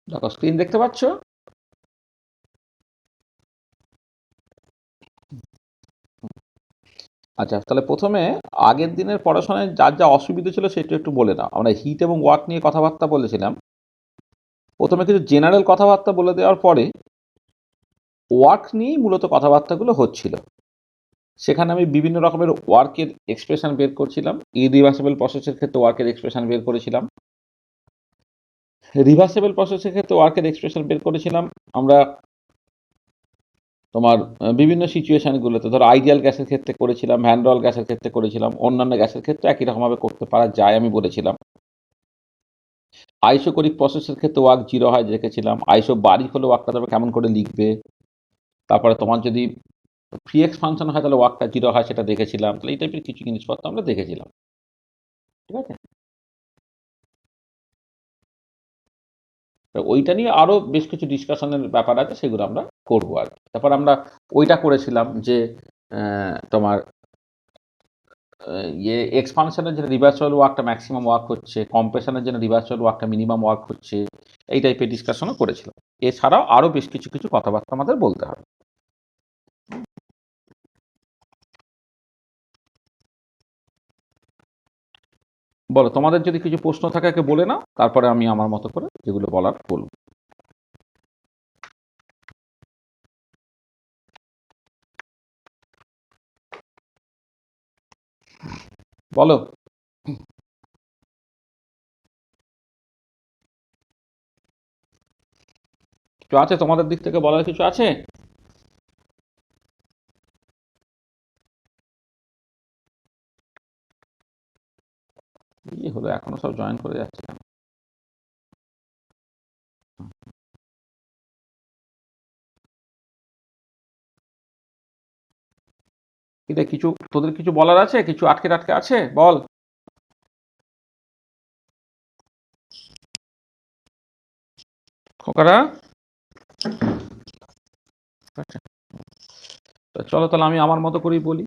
দেখো স্ক্রিন দেখতে পাচ্ছ? আচ্ছা, তাহলে প্রথমে আগের দিনের পড়াশোনায় যার যা অসুবিধা ছিল সেটা একটু বলে নাও। আমরা হিট এবং ওয়ার্ক নিয়ে কথাবার্তা বলেছিলাম। প্রথমে কিছু জেনারেল কথাবার্তা বলে দেওয়ার পরে ওয়ার্ক নিয়েই মূলত কথাবার্তাগুলো হচ্ছিল। সেখানে আমি বিভিন্ন রকমের ওয়ার্কের এক্সপ্রেশন বের করছিলাম। ইরিভার্সিবল প্রসেসের ক্ষেত্রে ওয়ার্কের এক্সপ্রেশন বের করেছিলাম। রিভার্সিবল প্রসেসের ক্ষেত্রে ওয়ার্কের এক্সপ্রেশন বের করেছিলাম আমরা তোমার বিভিন্ন সিচুয়েশনগুলোতে। ধরো আইডিয়াল গ্যাসের ক্ষেত্রে করেছিলাম, ভ্যান ডল গ্যাসের ক্ষেত্রে করেছিলাম, অন্যান্য গ্যাসের ক্ষেত্রে একই রকমভাবে করতে পারা যায় আমি বলেছিলাম। আইসোকোরিক প্রসেসের ক্ষেত্রে ওয়ার্ক জিরো হয় দেখেছিলাম। আইসো বারিক হলে ওয়ার্কটা তবে কেমন করে লিখবে। তারপরে তোমার যদি ফ্রি এক্সপানশন হয় তাহলে ওয়ার্কটা জিরো হয় সেটা দেখেছিলাম। তাহলে এই টাইপের কিছু জিনিসপত্র আমরা দেখেছিলাম। ঠিক আছে? ওইটা নিয়ে আরও বেশ কিছু ডিসকাশনের ব্যাপার আছে, সেগুলো আমরা করবো আর কি। তারপর আমরা ওইটা করেছিলাম যে তোমার ইয়ে এক্সপানশনের জন্য রিভার্সাল ওয়ার্কটা ম্যাক্সিমাম ওয়ার্ক হচ্ছে, কম্প্রেশনের জন্য রিভার্সাল ওয়ার্কটা মিনিমাম ওয়ার্ক হচ্ছে, এই টাইপের ডিসকাশনও করেছিলাম। এছাড়াও আরও বেশ কিছু কিছু কথাবার্তা আমাদের বলতে হবে। বলো, তোমাদের যদি কিছু প্রশ্ন থাকে একে বলে নাও, তারপরে আমি আমার মতো করে যেগুলো বলার বলবো। বলো, কিছু আছে তোমাদের দিক থেকে বলার কিছু আছে? কি হলো, এখনো সব জয়েন করে যাচ্ছে কেন? এটা কিছু তোদের কিছু বলার আছে? কিছু আটকে টাটকে আছে? বল। খোকারা, আচ্ছা, চলো তাহলে আমি আমার মতো করেই বলি।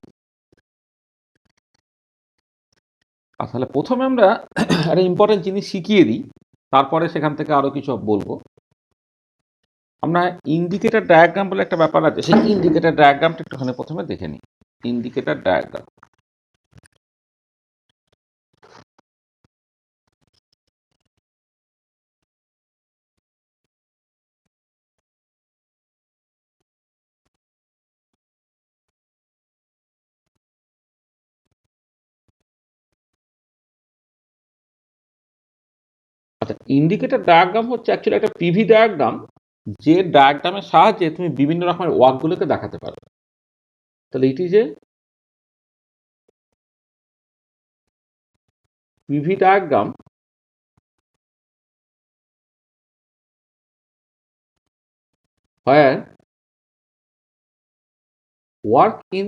আর তাহলে প্রথমে আমরা একটা ইম্পর্টেন্ট জিনিস শিখিয়ে দিই, তারপরে সেখান থেকে আরো কিছু বলবো। আমরা ইন্ডিকেটর ডায়াগ্রাম বলে একটা ব্যাপার আছে, সেই ইন্ডিকেটর ডায়াগ্রামটা একটুখানি প্রথমে দেখে নিই। ইন্ডিকেটর ডায়াগ্রাম, আচ্ছা, ইন্ডিকেটর ডায়াগ্রাম হচ্ছে অ্যাকচুয়ালি একটা পিভি ডায়াগ্রাম, যে ডায়াগ্রামের সাহায্যে তুমি বিভিন্ন রকমের ওয়ার্কগুলোকে দেখাতে পারো। তাহলে এটি যে PV diagram, where work in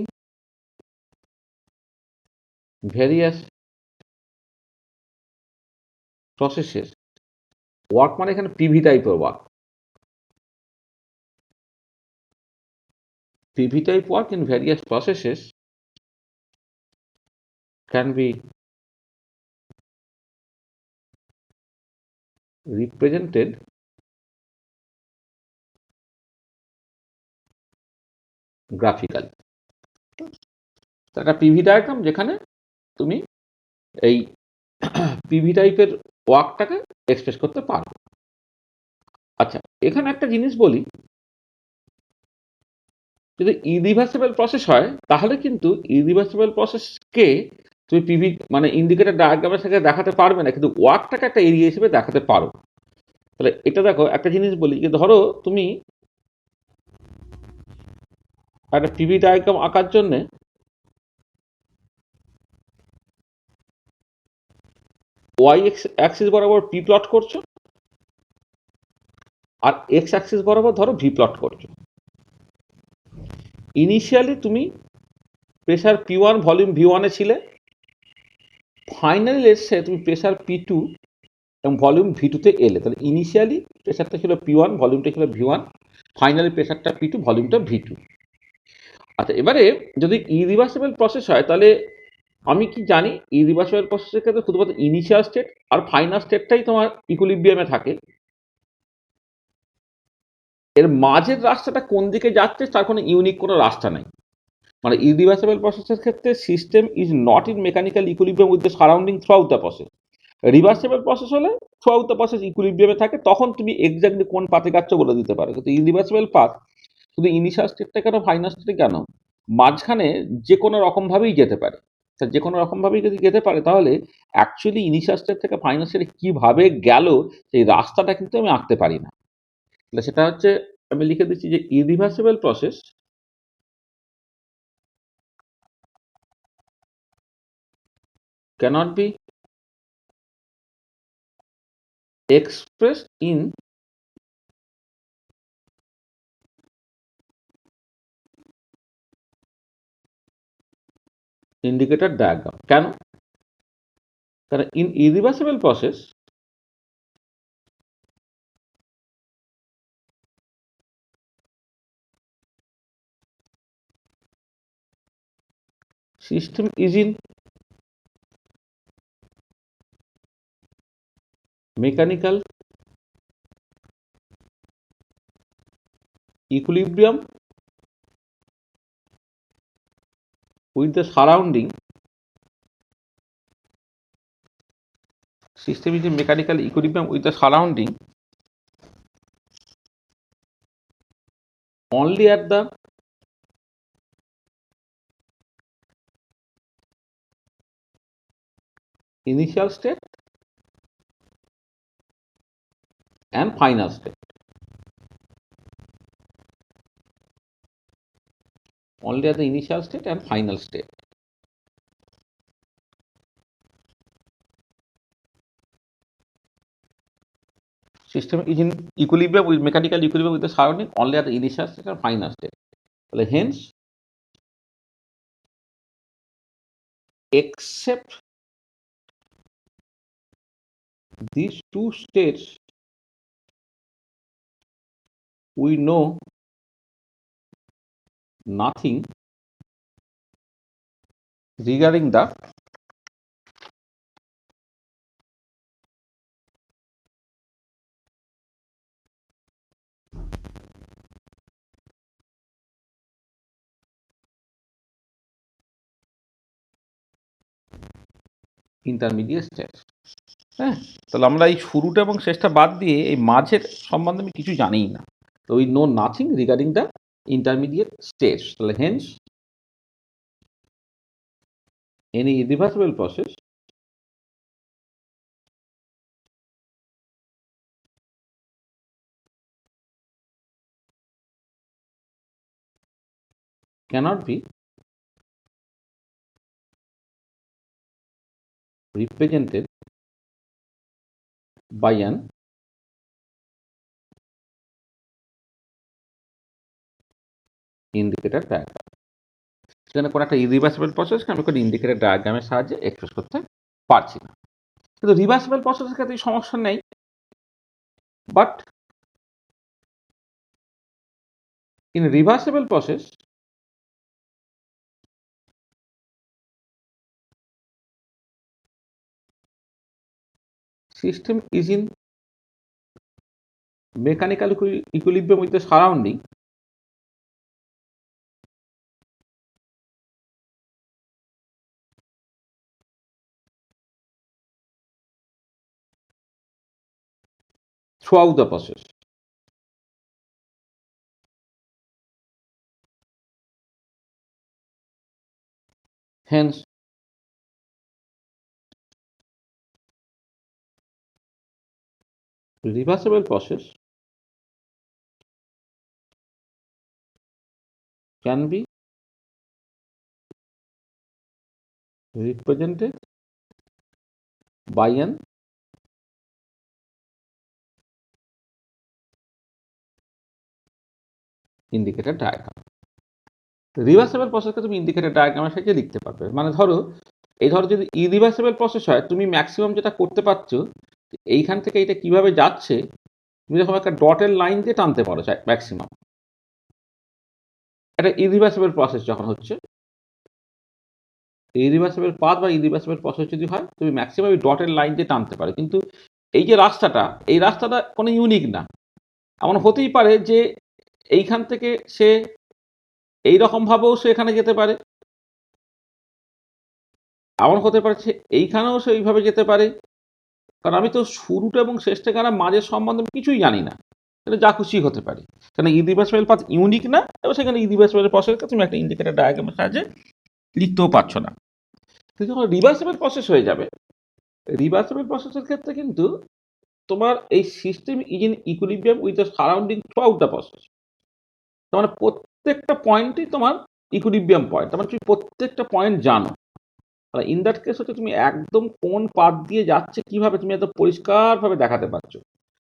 various processes, work মানে এখানে পিভি টাইপের work, PV type work in various processes can be represented graphically. একটা পিভি ডায়াগ্রাম যেখানে তুমি এই পিভি টাইপের ওয়ার্কটাকে এক্সপ্রেস করতে পারো। আচ্ছা, এখানে একটা জিনিস বলি, যদি ইরিভার্সিবল প্রসেস হয় তাহলে কিন্তু ইরিভার্সিবল প্রসেসকে তুমি পিভি মানে ইন্ডিকেটর ডায়াগ্রামের সাথে দেখাতে পারবে না, কিন্তু ওয়ার্কটাকে একটা এরিয়া হিসেবে দেখাতে পারো। তাহলে এটা দেখো, একটা জিনিস বলি যে ধরো তুমি একটা পিভি ডায়াগ্রাম আঁকার জন্য ওয়াই অ্যাক্সিস বরাবর পি প্লট করছো, আর এক্স অ্যাক্সিস বরাবর ধরো ভি প্লট করছো। ইনিশিয়ালি তুমি pressure P one volume V ওয়ানে ছিলে, ফাইনালি এসে তুমি প্রেসার পি টু এবং ভলিউম ভি টুতে এলে। তাহলে ইনিশিয়ালি প্রেসারটা ছিল পি ওয়ান, ভলিউমটা ছিল ভি ওয়ান, ফাইনালি প্রেসারটা পি টু, ভলিউমটা ভি টু। আচ্ছা, এবারে যদি ইরিভার্সিবল প্রসেস হয় তাহলে আমি কি জানি, ইরিভার্সিবল প্রসেসের ক্ষেত্রে শুধুমাত্র ইনিশিয়াল স্টেট আর ফাইনাল স্টেটটাই তোমার ইকুইলিব্রিয়ামে থাকে। এর মাঝের রাস্তাটা কোন দিকে যাচ্ছে তার কোনো ইউনিক কোনো রাস্তা নাই। মানে ইরিভার্সিবল প্রসেসের ক্ষেত্রে system is not in mechanical equilibrium with the surrounding through out the process. Reversible process হলে থ্রু আউট দ্য প্রসেস ইকুইলিব্রিয়ামে থাকে, তখন তুমি এক্স্যাক্টলি কোন পাথে যাচ্ছ বলে দিতে পারো। কিন্তু ইরিভার্সিবল পাথ শুধু ইনিশিয়াল স্টেটটা কেন, ফাইনাল স্টেটে কেন, মাঝখানে যে কোনো রকমভাবেই যেতে পারে। তা যে কোনো রকমভাবেই যদি যেতে পারে তাহলে অ্যাকচুয়ালি ইনিশিয়াল স্টেট থেকে ফাইনাল স্টেটে কীভাবে গেল সেই রাস্তাটা কিন্তু আমি আঁকতে পারি না। তাহলে সেটা হচ্ছে, আমি লিখে দিচ্ছি যে irreversible process cannot be expressed in indicator diagram. কেন? কারণ in irreversible process system is in mechanical equilibrium with the surrounding. System is in mechanical equilibrium with the surrounding only at the initial state and final state. Only at the initial state and final state. System is in equilibrium with mechanical equilibrium with the surrounding only at the initial state and final state. Hence, except these two states, we know nothing regarding the intermediate state. হ্যাঁ, তাহলে আমরা এই শুরুটা এবং শেষটা বাদ দিয়ে এই মাঝের সম্বন্ধে আমি কিছু জানিই না। তো we know nothing regarding the intermediate states. তাহলে hence any irreversible process cannot be represented by an indicator diagram. সেখানে কোনো একটা ইরিভার্সিবল প্রসেসকে আমি কোনো ইন্ডিকেটর ডায়াগ্রামের সাহায্যে এক্সপ্রেস করতে পারছি না। কিন্তু রিভার্সিবল প্রসেসের ক্ষেত্রে সমস্যা নেই, but in reversible process system is in mechanical equilibrium with the surrounding throughout the process. Hence, reversible process can be represented by an indicator diagram. Reversible প্রসেসকে তুমি ইন্ডিকেটর ডায়াগ্রামের সাহায্যে লিখতে পারবে। মানে ধরো যদি ইরিভার্সিবল প্রসেস হয়, তুমি ম্যাক্সিমাম যেটা করতে পারছো, এইখান থেকে এটা কিভাবে যাচ্ছে তুমি যখন একটা ডটের লাইন দিয়ে টানতে পারো ম্যাক্সিমাম। এটা ইরিভার্সিবল প্রসেস যখন হচ্ছে, ইরিভার্সিবল পাথ বা ইরিভার্সিবল প্রসেস যদি হয়, তুমি ম্যাক্সিমাম ডটের লাইন দিয়ে টানতে পারো। কিন্তু এই যে রাস্তাটা, এই রাস্তাটা কোনো ইউনিক না। এমন হতেই পারে যে এইখান থেকে সে এইরকম ভাবেও সে এখানে যেতে পারে, এমন হতে পারে সে এইখানেও সে এইভাবে যেতে পারে। কারণ আমি তো শুরুটা এবং শেষটা কারা মাঝের সম্বন্ধে আমি কিছুই জানি না, এটা যা খুশি হতে পারে। কারণ ইরিভার্সিবল পাথ ইউনিক না, এবং সেখানে ইরিভার্সিবল প্রসেসকে তুমি একটা ইন্ডিকেটর ডায়াগ্রামের সাহায্যে লিখতেও পারছো না। কিন্তু যখন রিভার্সিবল প্রসেস হয়ে যাবে, রিভার্সিবল প্রসেসের ক্ষেত্রে কিন্তু তোমার এই system is in equilibrium with the surrounding through out the process. তার মানে প্রত্যেকটা পয়েন্টই তোমার ইকুইলিব্রিয়াম পয়েন্ট, তার মানে তুমি প্রত্যেকটা পয়েন্ট জানো। তাহলে ইন দ্যাট কেস হচ্ছে তুমি একদম কোন পাথ দিয়ে যাচ্ছে কিভাবে তুমি একদম পরিষ্কারভাবে দেখাতে পারছো।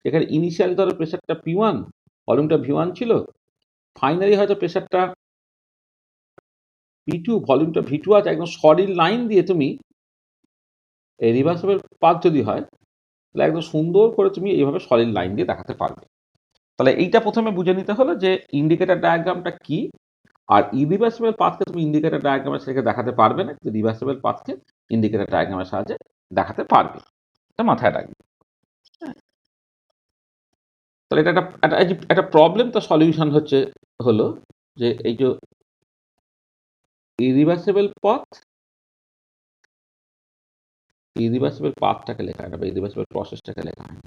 এখানে ইনিশিয়ালি ধরো প্রেশারটা P1, ভলিউমটা V1 ছিল, ফাইনালি হয়তো প্রেশারটা P2, ভলিউমটা V2 আছে, একদম সলিড লাইন দিয়ে তুমি এই রিভার্সিবল পাথ যদি হয় তাহলে একদম সুন্দর করে তুমি এইভাবে সলিড লাইন দিয়ে দেখাতে পারবে। তাহলে এইটা প্রথমে বুঝে নিতে হলো যে ইন্ডিকেটর ডায়াগ্রামটা কি, আর ইরিভার্সিবল পাথকে তুমি ইন্ডিকেটর ডায়াগ্রামের সাহায্যে দেখাতে পারবে না, কিন্তু রিভার্সিবল পাথকে ইন্ডিকেটর ডায়াগ্রামের সাহায্যে দেখাতে পারবে। এটা মাথায় রাখবে। তাহলে এটা একটা প্রবলেম, তো সলিউশন হলো যে এই যে ইরিভার্সিবল পথ, ইরিভার্সিবল পাথটাকে লেখা হয় না, বা ইরিভার্সিবল প্রসেসটাকে লেখা হয়।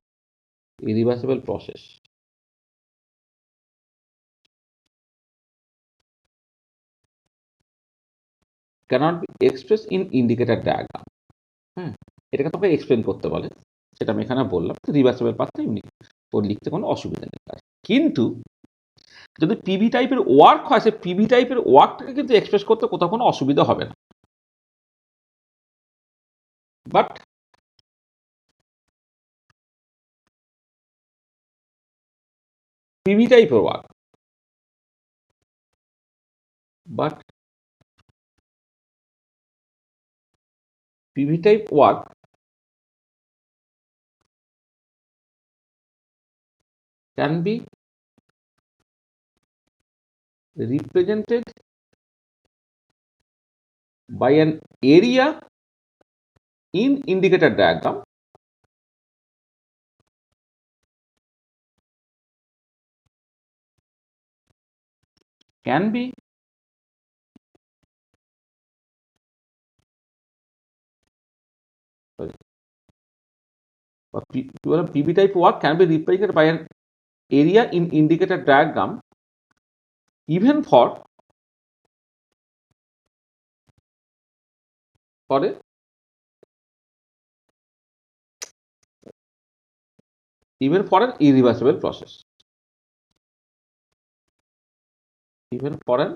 Irreversible process cannot be expressed in indicator diagram। হ্যাঁ, এটাকে তোকে এক্সপ্লেন করতে বলে, সেটা আমি এখানে বললাম। রিভার্সিবল পাথটা ইউনিক, ওর লিখতে কোনো অসুবিধা নেই। কিন্তু যদি পিভি টাইপের ওয়ার্ক হয়, সে পিভি টাইপের ওয়ার্কটাকে কিন্তু এক্সপ্রেস করতে কোথাও কোনো অসুবিধা হবে না। বাট পিভি টাইপের work, but PV type work can be represented by an area in indicator diagram can be PV type work can be represented by an area in indicator diagram even for a even for an irreversible process, even for an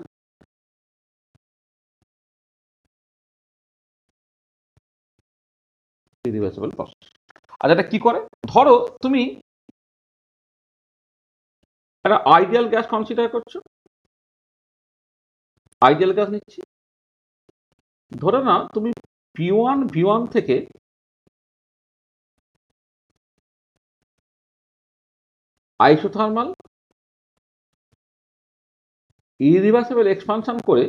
irreversible process। আচ্ছা, এটা কি করে? ধরো তুমি একটা ideal gas consider করছো, ideal gas নিচ্ছি, ধরে না তুমি P1 V1 থেকে আইসোথার্মাল ইরিভার্সিবল এক্সপানশন করে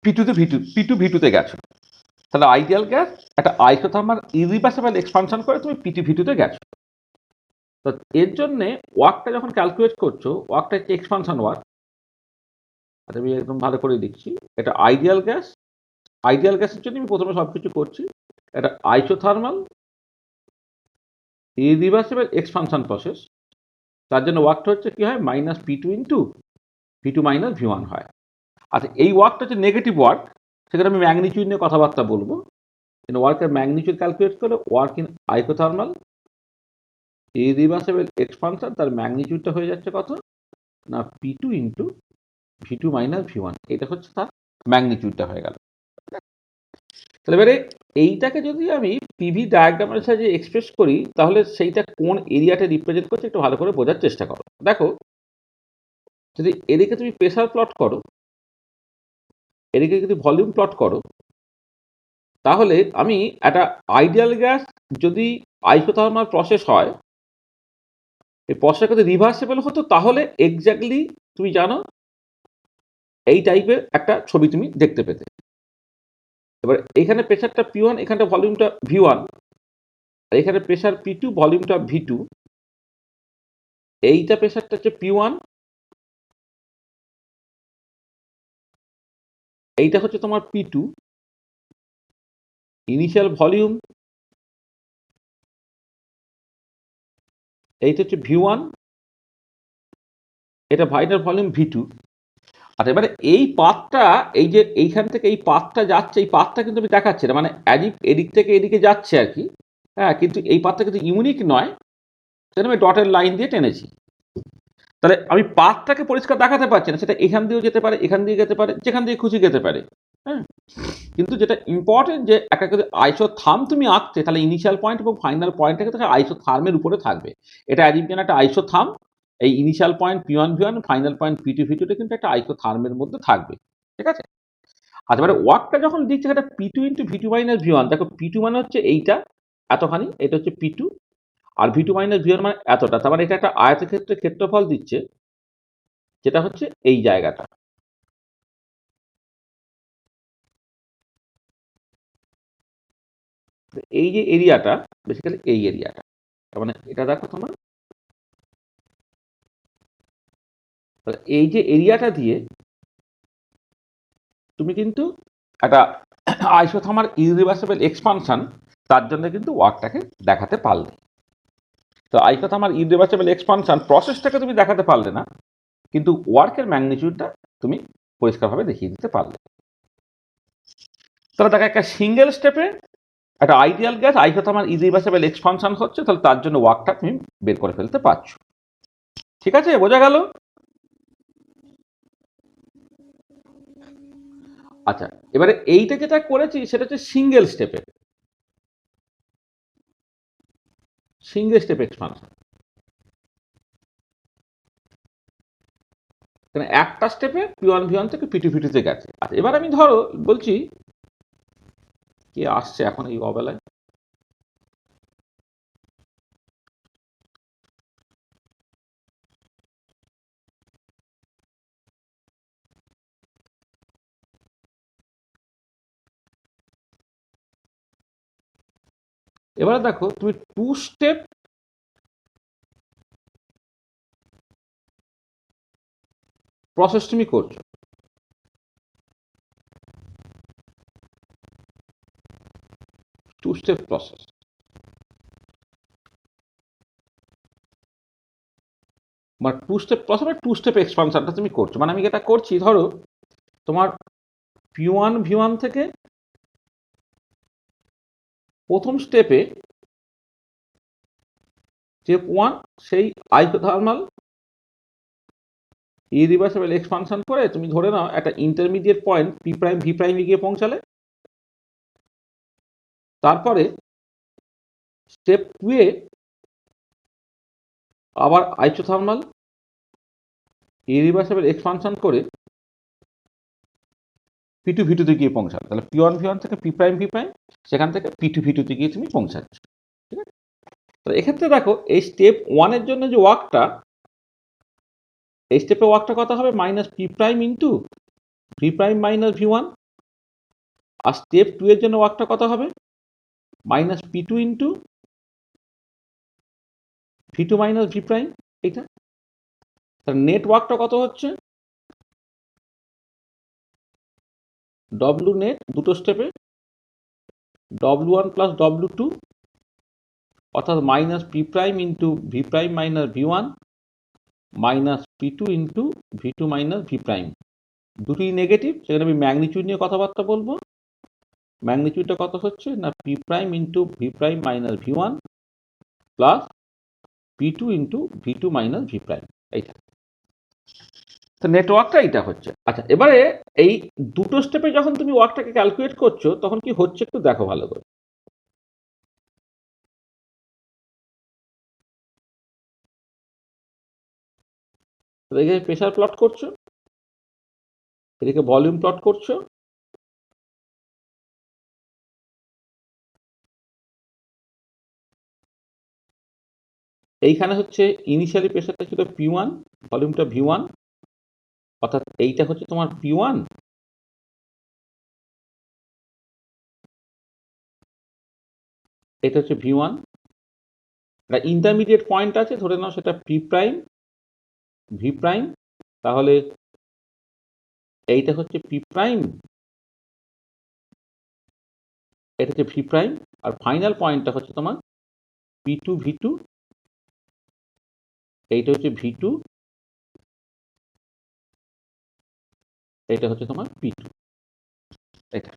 P2 তে P2 V2 তে গেছো। তাহলে আইডিয়াল গ্যাস একটা আইসোথার্মাল ইরিভার্সিবল এক্সপানশন করে তুমি P2 V2 তে গেছো। তো এর জন্য ওয়ার্কটা যখন ক্যালকুলেট করছো, ওয়ার্কটা হচ্ছে এক্সপানশন ওয়ার্ক। আচ্ছা, আমি একদম ভালো করে দিচ্ছি। এটা আইডিয়াল গ্যাস, আইডিয়াল গ্যাসের জন্য আমি প্রথমে সবকিছু করছি। এটা আইসোথার্মাল ইরিভার্সিবল এক্সপানশন প্রসেস, তার জন্য ওয়ার্কটা হচ্ছে কি হয়, -P2 ইন্টু V2 - V1 হয়। আচ্ছা, এই ওয়ার্কটা হচ্ছে নেগেটিভ ওয়ার্ক, সেখানে আমি ম্যাগনিটিউড নিয়ে কথাবার্তা বলবো। কিন্তু ওয়ার্কের ম্যাগনিটিউড ক্যালকুলেট করলে work in isothermal irreversible expansion, তার ম্যাগনিটিউডটা হয়ে যাচ্ছে কত না, P2 ইন্টু V2 - V1, এটা হচ্ছে তার ম্যাগনিটিউডটা হয়ে গেল। তাহলে এবারে এইটাকে যদি আমি পিভি ডায়াগ্রামের সাহায্যে এক্সপ্রেস করি, তাহলে সেইটা কোন এরিয়াটা রিপ্রেজেন্ট করছে একটু ভালো করে বোঝার চেষ্টা করো। দেখো, যদি এদিকে তুমি প্রেসার প্লট করো, এদিকে যদি ভলিউম প্লট করো, তাহলে আমি একটা আইডিয়াল গ্যাস যদি আইসোথার্মাল প্রসেস হয়, এই প্রসেসটা যদি রিভার্সিবল হতো, তাহলে এক্স্যাক্টলি তুমি জানো এই টাইপের একটা ছবি তুমি দেখতে পেতে। এবার এখানে প্রেসারটা P1, এখানটা ভলিউমটা V1, আর এখানে প্রেসার P2, ভলিউমটা V2। এইটা প্রেশারটা হচ্ছে P1, এইটা হচ্ছে তোমার P2, ইনিশিয়াল ভলিউম এইটা হচ্ছে V1, এটা ভাইটাল ভলিউম V2। আর এবারে এই পাথটা, এই যে এইখান থেকে এই পাথটা যাচ্ছে, এই পাথটা কিন্তু আমি দেখাচ্ছি না, মানে এদিক থেকে এদিকে যাচ্ছে আর কি। হ্যাঁ, কিন্তু এই পাথটা কিন্তু ইউনিক নয়, সেটা আমি ডটের লাইন দিয়ে টেনেছি। তাহলে আমি পাথটাকে পরিষ্কার দেখাতে পারছি না, সেটা এখান দিয়েও যেতে পারে, এখান দিয়ে যেতে পারে, যেখান দিয়ে খুশি যেতে পারে। হ্যাঁ, কিন্তু যেটা ইম্পর্টেন্ট যে একটা যদি আইসোথার্ম তুমি আঁকতে, তাহলে ইনিশিয়াল পয়েন্ট এবং ফাইনাল পয়েন্টটাকে তাহলে আইসোথার্মের উপরে থাকবে। এটা অ্যাজিমশন একটা আইসোথার্ম, এই initial point P1 V1, final point P2 V2 কিন্তু একটা আইসোথার্মের মধ্যে থাকবে। ঠিক আছে? আচ্ছা, এবারে ওয়ার্কটা যখন দিচ্ছে সেটা P2 into V2 minus V1, দেখো P2 মানে হচ্ছে এইটা এতখানি, এটা হচ্ছে P2, আর V2 মাইনাস V1 মানে এতটা। তার মানে এটা একটা আয়তক্ষেত্রের ক্ষেত্রফল দিচ্ছে, যেটা হচ্ছে এই জায়গাটা। এই যে এরিয়াটা, বেসিক্যালি এই এরিয়াটা, তার মানে এটা দেখো তোমার, এই যে এরিয়াটা দিয়ে তুমি কিন্তু একটা আইসোথার্মাল ইরিভার্সিবল এক্সপানশন, তার জন্য কিন্তু ওয়ার্কটাকে দেখাতে পারলে। তো আইসোথার্মাল ইরিভার্সিবল এক্সপানশন প্রসেসটাকে তুমি দেখাতে পারলে না, কিন্তু ওয়ার্কের ম্যাগনিটিউডটা তুমি পরিষ্কারভাবে দেখিয়ে দিতে পারলে। তাহলে দেখো একটা সিঙ্গেল স্টেপে একটা ideal gas isothermal irreversible expansion হচ্ছে, তাহলে তার জন্য ওয়ার্কটা তুমি বের করে ফেলতে পারছো। ঠিক আছে, বোঝা গেল? আচ্ছা, এবারে এইটা যেটা করেছি সেটা হচ্ছে সিঙ্গেল স্টেপে, সিঙ্গেল স্টেপ এক্সপানশন। একটা স্টেপে P1 V1 থেকে P2 V2 তে গেছে। আচ্ছা, এবার আমি ধরো বলছি, কে আসছে এখন এই অবেলায়? এবারে দেখো তুমি টু স্টেপ প্রসেস তুমি করছো। টু স্টেপ প্রসেস, মানে two step process, two step এক্সপানশনটা তুমি করছো। মানে আমি এটা করছি, ধরো তোমার P1 V1 থেকে প্রথম স্টেপে স্টেপ 1 সেই আইসোথার্মাল ইরিভার্সিবল এক্সপানশন করে তুমি ধরে নাও একটা intermediate point P prime V প্রাইমে গিয়ে পৌঁছালে। তারপরে স্টেপ 2 এ আবার আইসোথার্মাল ইরিভার্সিবল এক্সপানশন করে P2 V2 তে গিয়ে পৌঁছাবে। তাহলে P1 V1 থেকে P প্রাইম V প্রাইম, সেখান থেকে P2 V2 তে গিয়ে তুমি পৌঁছাচ্ছ। ঠিক আছে? তো এক্ষেত্রে দেখো এই স্টেপ 1 এর জন্য যে ওয়ার্কটা, এই স্টেপে ওয়ার্কটা কত হবে? Minus P prime into V prime minus V1। আর স্টেপ 2 এর জন্য ওয়ার্কটা কত হবে? Minus P2 into V2 minus V prime, এইটা। তাহলে নেট ওয়ার্কটা কত হচ্ছে? W নেট দুটো স্টেপে W1 প্লাস W2, অর্থাৎ minus P prime into V prime minus V1 minus P2 into V2 minus V prime. দুটোই নেগেটিভ, সেখানে আমি ম্যাগনিটিউড নিয়ে কথাবার্তা বলবো। ম্যাগনিটিউডটা কত হচ্ছে না P prime into V prime minus V1 plus P2 into V2 minus V prime, এইটা। তো নেটওয়ার্কটা এইটা হচ্ছে। আচ্ছা, এবারে এই দুটো স্টেপে যখন তুমি ওয়ার্কটাকে ক্যালকুলেট করছো, তখন কি হচ্ছে একটু দেখো ভালো করে। এদিকে প্রেশার প্লট করছো, এদিকে ভলিউম প্লট করছো। এইখানে হচ্ছে ইনিশিয়ালি প্রেশারটা ছিল P1, ভলিউমটা V1, অর্থাৎ এইটা হচ্ছে তোমার P1, এটা হচ্ছে V1। একটা ইন্টারমিডিয়েট পয়েন্ট আছে, ধরে নাও সেটা P প্রাইম, ভি প্রাইম, তাহলে এইটা হচ্ছে পি প্রাইম, এটা হচ্ছে ভি প্রাইম, আর ফাইনাল পয়েন্টটা হচ্ছে তোমার পি টু ভি টু, এইটা হচ্ছে ভি টু, এইটা হচ্ছে তোমার পি টু, এটা।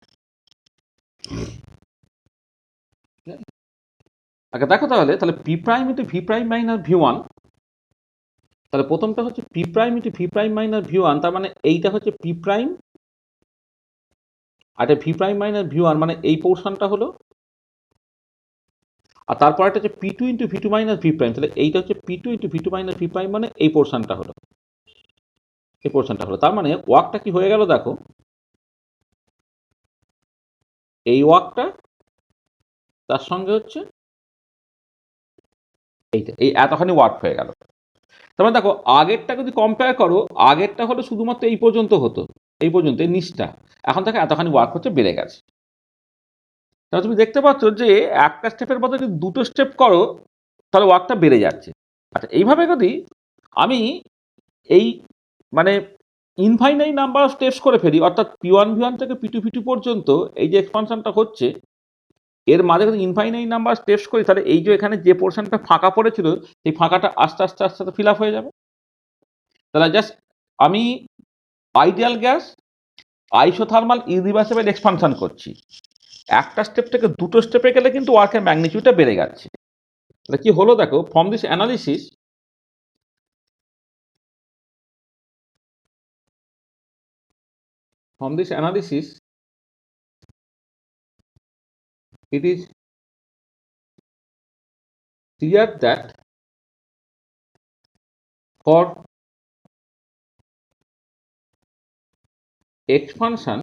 আচ্ছা দেখো তাহলে, P prime into V prime minus V one, তাহলে প্রথমটা হচ্ছে P prime into V prime minus V one, তার মানে এইটা হচ্ছে পি প্রাইম, আর এটা V prime minus V one, মানে এই পোর্শনটা হলো, আর তারপর একটা হচ্ছে P two into V two minus V prime, তাহলে এইটা হচ্ছে P two into V two minus V prime, মানে এই পোর্শনটা হলো, এই পোর্শনটা হলো। তার মানে ওয়ার্কটা কি হয়ে গেল দেখো, এই ওয়ার্কটা তার সঙ্গে হচ্ছে এইটা, এই এতখানি ওয়ার্ক হয়ে গেল। তার মানে দেখো আগেরটা যদি কম্পেয়ার করো, আগেরটা হলো শুধুমাত্র এই পর্যন্ত হতো, এই পর্যন্ত এই নিচটা, এখন থেকে এতখানি ওয়ার্ক হচ্ছে বেড়ে গেছে। তাহলে তুমি দেখতে পাচ্ছ যে একটা স্টেপের বদলে যদি দুটো স্টেপ করো তাহলে ওয়ার্কটা বেড়ে যাচ্ছে। আচ্ছা এইভাবে যদি আমি এই মানে ইনফাইনাইট নাম্বার অফ স্টেপস করে ফেলি, অর্থাৎ পি ওয়ান ভি ওয়ান থেকে পি টু ভি টু পর্যন্ত এই যে এক্সপানশনটা হচ্ছে, এর মাঝে যদি ইনফাইনাইট নাম্বার স্টেপস করি, তাহলে এই যে এখানে যে পোর্শনটা ফাঁকা পড়েছিল সেই ফাঁকাটা আস্তে আস্তে আস্তে আস্তে ফিল আপ হয়ে যাবে। তাহলে জাস্ট আমি ideal gas isothermal irreversible expansion করছি, একটা স্টেপ থেকে দুটো স্টেপে গেলে কিন্তু ওয়ার্কের ম্যাগনিটিউডটা বেড়ে যাচ্ছে। তাহলে কি হলো দেখো, from this analysis it is clear that for expansion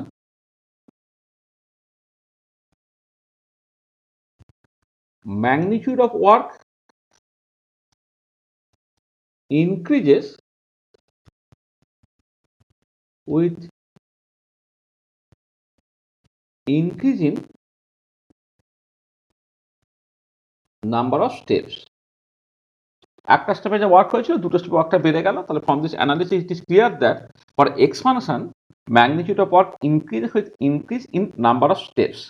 magnitude of work increases with increase in number of steps. একটা স্টেপে যে ওয়ার্ক হয়েছিল দুটো স্টেপে ওয়ার্কটা বেড়ে গেল, তাহলে from this analysis it is clear that for expansion magnitude of work increase with increase in number of steps.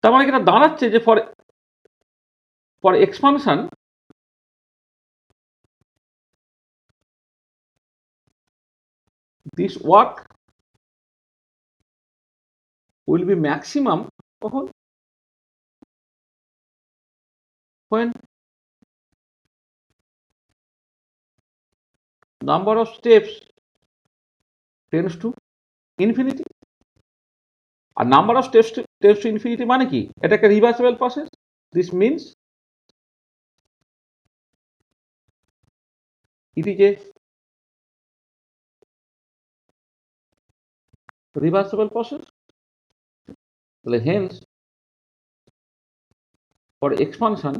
তার মানে এটা দাঁড়াচ্ছে যে for expansion this work will be maximum when number of steps tends to infinity। আর number of steps to infinity মানে কি, এটা একটা reversible process. This means it is a reversible process, তাহলে hence for expansion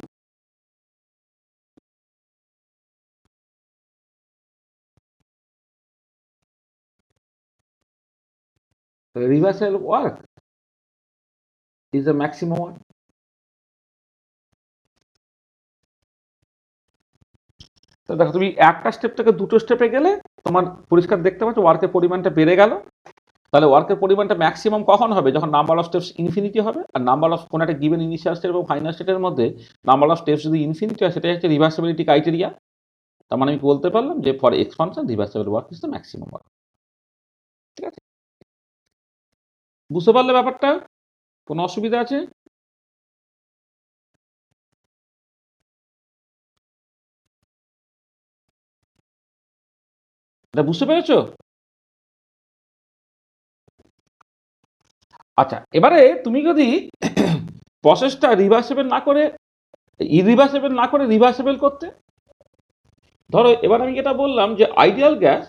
the reversible work is the maximum one। তো দেখো তুমি একটা স্টেপ থেকে দুটো স্টেপে গেলে তোমার পরিষ্কার দেখতে পাচ্ছ ওয়ার্কের পরিমাণটা বেড়ে গেল। তাহলে ওয়ার্কের পরিমাণটা ম্যাক্সিমাম কখন হবে, যখন নাম্বার অফ স্টেপস ইনফিনিটি হবে, আর নাম্বার অফ কোনো একটা গিভেন ইনিশিয়াল স্টেট এবং ফাইনাল স্টেটের মধ্যে নাম্বার অফ স্টেপস যদি ইনফিনিটি হয়, সেটাই হচ্ছে রিভার্সিবিলিটি ক্রাইটেরিয়া। তার মানে আমি বলতে পারলাম যে for expansion reversible work is the maximum work. ঠিক আছে, বুঝতে পারলে ব্যাপারটা? কোনো অসুবিধা আছে? এটা বুঝতে পেরেছো? আচ্ছা এবারে তুমি যদি প্রসেসটা রিভার্সিবল না করে ইরিভার্সিবল না করে রিভার্সিবল করতে, ধরো এবার আমি যেটা বললাম যে আইডিয়াল গ্যাস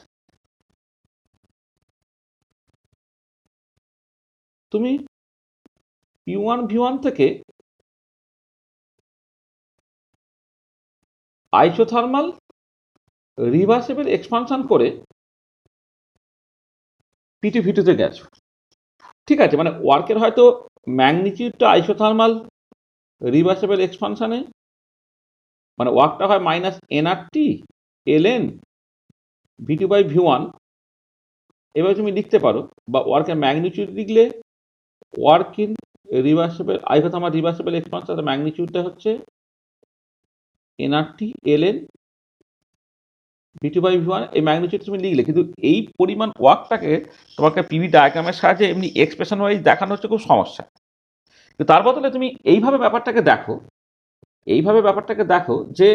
তুমি পি ওয়ান ভি ওয়ান থেকে আইসোথার্মাল রিভার্সিবল এক্সপানশন করে পিটি ভিটুতে গেছো। ঠিক আছে, মানে ওয়ার্কের হয়তো ম্যাগনিটিউডটা আইসোথার্মাল রিভার্সিবল এক্সপানশনে মানে ওয়ার্কটা হয় minus nRT ln V two by V one. এবার তুমি লিখতে পারো, বা ওয়ার্কের ম্যাগনিটিউড লিখলে ওয়ার্ক ইন রিভার্সিবল আইভাথামা রিভার্সিবল এক্সপান্সার ম্যাগনিটিউডটা হচ্ছে nRT ln V two by V one. এই ম্যাগনিটিউড তুমি লিখলে, কিন্তু এই পরিমাণ ওয়ার্কটাকে তোমাকে পিভি ডায়াগ্রামের সাহায্যে এমনি এক্সপ্রেশন ওয়াইজ দেখানো হচ্ছে খুব সমস্যা। তো তার বদলে তুমি এইভাবে ব্যাপারটাকে দেখো, যে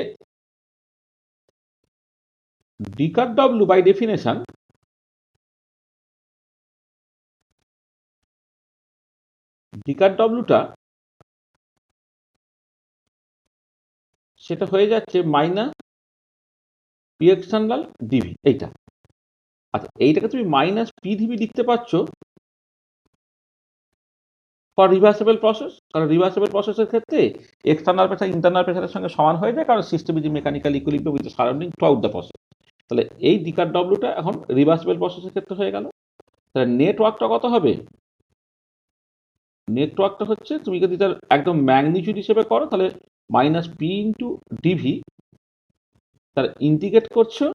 ডিকার ডব্লিউ বাই ডেফিনেশন ডিকার ডব্লিউটা সেটা হয়ে যাচ্ছে মাইনাস পি এক্সটার্নাল ডিভি, এইটা। আচ্ছা, এইটাকে তুমি মাইনাস পি ডিভি লিখতে পারছো ফর রিভার্সিবল প্রসেস, কারণ রিভার্সিবল প্রসেসের ক্ষেত্রে এক্সটার্নাল প্রেসার ইন্টারনাল প্রেসারের সঙ্গে সমান হয়ে যায়, কারণ system is mechanical equilibrium with surrounding through out the process. তাহলে এই ডিকার ডব্লিউটা এখন রিভার্সিবল প্রসেসের ক্ষেত্রে হয়ে গেল। তাহলে নেটওয়ার্কটা কত হবে? নেটওয়ার্কটা হচ্ছে, তুমি যদি তার একদম ম্যাগনিটিউড হিসেবে করো তাহলে মাইনাস পি ইন্টু ডিভি, তার ইন্টিগ্রেট করছো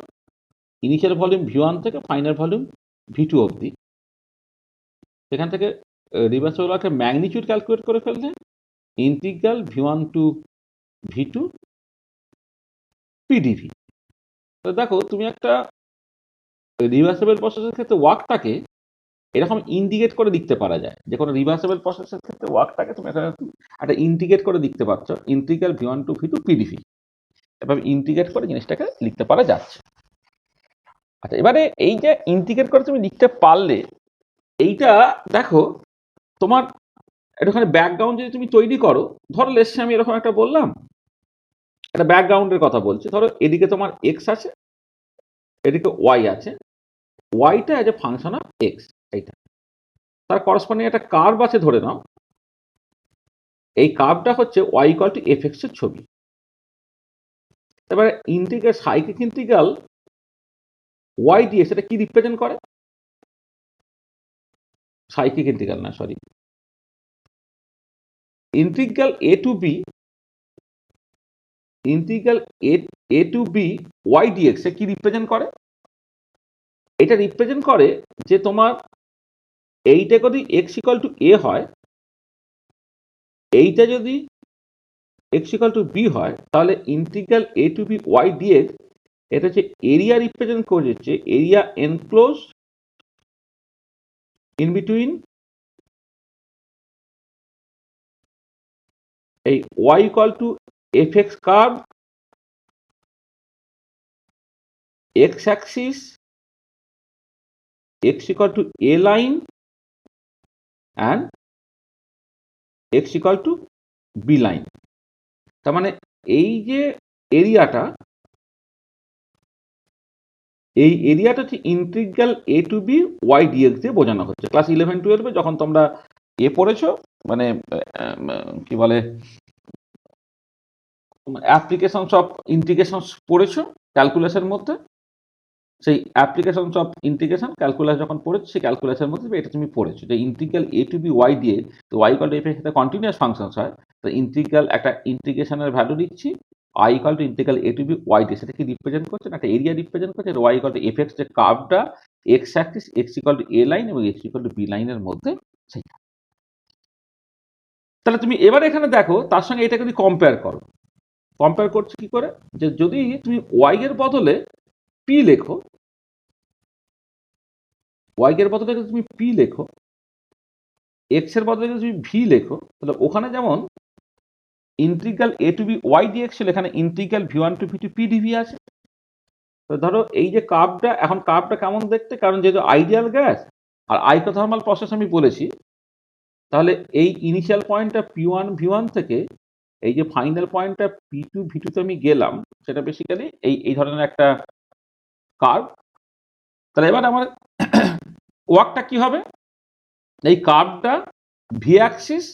ইনিশিয়াল ভলিউম ভি1 থেকে ফাইনাল ভলিউম ভি2 অবধি। সেখান থেকে রিভার্সিবল ওয়ার্কের ম্যাগনিটিউড ক্যালকুলেট করে ফেললে integral V one to V two PdV. তো দেখো, তুমি একটা রিভার্সিবল প্রসেসের ক্ষেত্রে ওয়ার্কটাকে এরকম ইন্ডিকেট করে লিখতে পারা যায়, যে কোনো রিভার্সিবল প্রসেসের ক্ষেত্রে ওয়ার্কটাকে তুমি একটা ইন্টিগ্রেট করে লিখতে পারছো, integral V one to V two PdV. এভাবে ইন্টিগ্রেট করে জিনিসটাকে লিখতে পারা যাচ্ছে। আচ্ছা, এবারে এই যে ইন্টিগ্রেট করে তুমি লিখতে পারলে, এইটা দেখো তোমার একটুখানি ব্যাকগ্রাউন্ড যদি তুমি তৈরি করো, ধরো লেসে আমি এরকম একটা বললাম, একটা ব্যাকগ্রাউন্ডের কথা বলছি। ধরো এদিকে তোমার এক্স আছে, এদিকে ওয়াই আছে, ওয়াইটা as a function of X, এইটা তার করসপন্ডিং একটা কার্ভ আছে ধরে নাও। এই কার্ভটা হচ্ছে Y equal to F X এর ছবি। এবারে integral cyclic integral Y dx এটা কি রিপ্রেজেন্ট করে? সাইক্লিক ইন্টিগ্রাল না, sorry, integral A to B, integral A to B Y dx এ কি রিপ্রেজেন্ট করে? এটা রিপ্রেজেন্ট করে যে তোমার এইটা যদি এক্স ইকুয়াল টু এ হয়, এইটা যদি এক্স ইকুয়াল টু বি হয়, তাহলে integral A to B Y dx এটা হচ্ছে এরিয়া রিপ্রেজেন্ট করছে, এরিয়া এনক্লোজ ইন বিটুইন এই Y equal to F X curve, X axis, X equal to A line and X equal to B line. তার মানে এই যে এরিয়াটা, এই এরিয়াটা হচ্ছে integral A to B Y dx দিয়ে বোঝানো হচ্ছে। ক্লাস 11-12 যখন তোমরা এ পড়েছো, মানে কি বলে, অ্যাপ্লিকেশনস অফ ইন্টিগ্রেশন পড়েছো ক্যালকুলাসের মধ্যে, সেই অ্যাপ্লিকেশনস অফ ইন্টিগ্রেশন ক্যালকুলাস যখন পড়েছো, সেই ক্যালকুলাসের মধ্যে এটা তুমি পড়েছো যে integral A to B Y দিয়ে, তো ওয়াই ইকুয়াল টু এফ এর সাথে কন্টিনিউয়াস ফাংশনস হয়, তো ইন্টিগ্রাল একটা ইন্টিগ্রেশনের ভ্যালু দিচ্ছি, I equal to integral A to B Y দিয়ে, সেটা কি রিপ্রেজেন্ট করছে না, একটা এরিয়া রিপ্রেজেন্ট করছে, Y equal to F X যে কার্ভটা, X axis X equal to A line এবং এক্স ইকুয়াল টু বি লাইনের মধ্যে সেইটা। তাহলে তুমি এবার এখানে দেখো তার সঙ্গে এটাকে যদি কম্পেয়ার করো, কম্পেয়ার করছো কি করে, যে যদি তুমি ওয়াই এর বদলে পি লেখো, ওয়াই এর বদলে যদি তুমি পি লেখো, এক্স এর বদলে যদি তুমি ভি লেখো, তাহলে ওখানে যেমন integral A to B Y dx ছিল, এখানে integral V one to V two P dV আছে। তো ধরো এই যে কার্ভটা, এখন কার্ভটা কেমন দেখতে, কারণ যেহেতু আইডিয়াল গ্যাস আর আইসোথার্মাল প্রসেস আমি বলেছি, তাহলে এই ইনিশিয়াল পয়েন্টটা পি ওয়ান ভি ওয়ান থেকে এই যে ফাইনাল পয়েন্টটা পি টু ভি টুতে আমি গেলাম, সেটা বেসিক্যালি এই ধরনের একটা কার্ভ। তাহলে এবার আমার ওয়ার্কটা কি হবে, এই কার্ভটা ভি অ্যাক্সিস,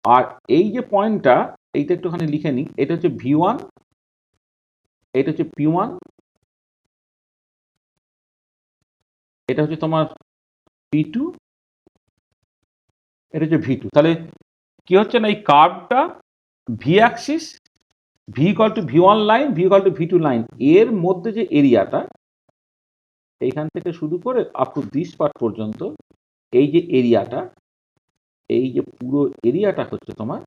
আর এই যে পয়েন্টটা, এইটা একটুখানি লিখে নিই, এটা হচ্ছে ভি ওয়ান, এটা হচ্ছে পি ওয়ান, এটা হচ্ছে তোমার পি টু, এটা হচ্ছে ভি টু। তাহলে কি হচ্ছে না, এই কার্ভটা V axis V equal to V one line, V equal to V two line, এর মধ্যে যে এরিয়াটা এইখান থেকে শুরু করে আপ টু দিস পার্ট পর্যন্ত, এই যে এরিয়াটা, এই যে পুরো এরিয়াটা হচ্ছে তোমার,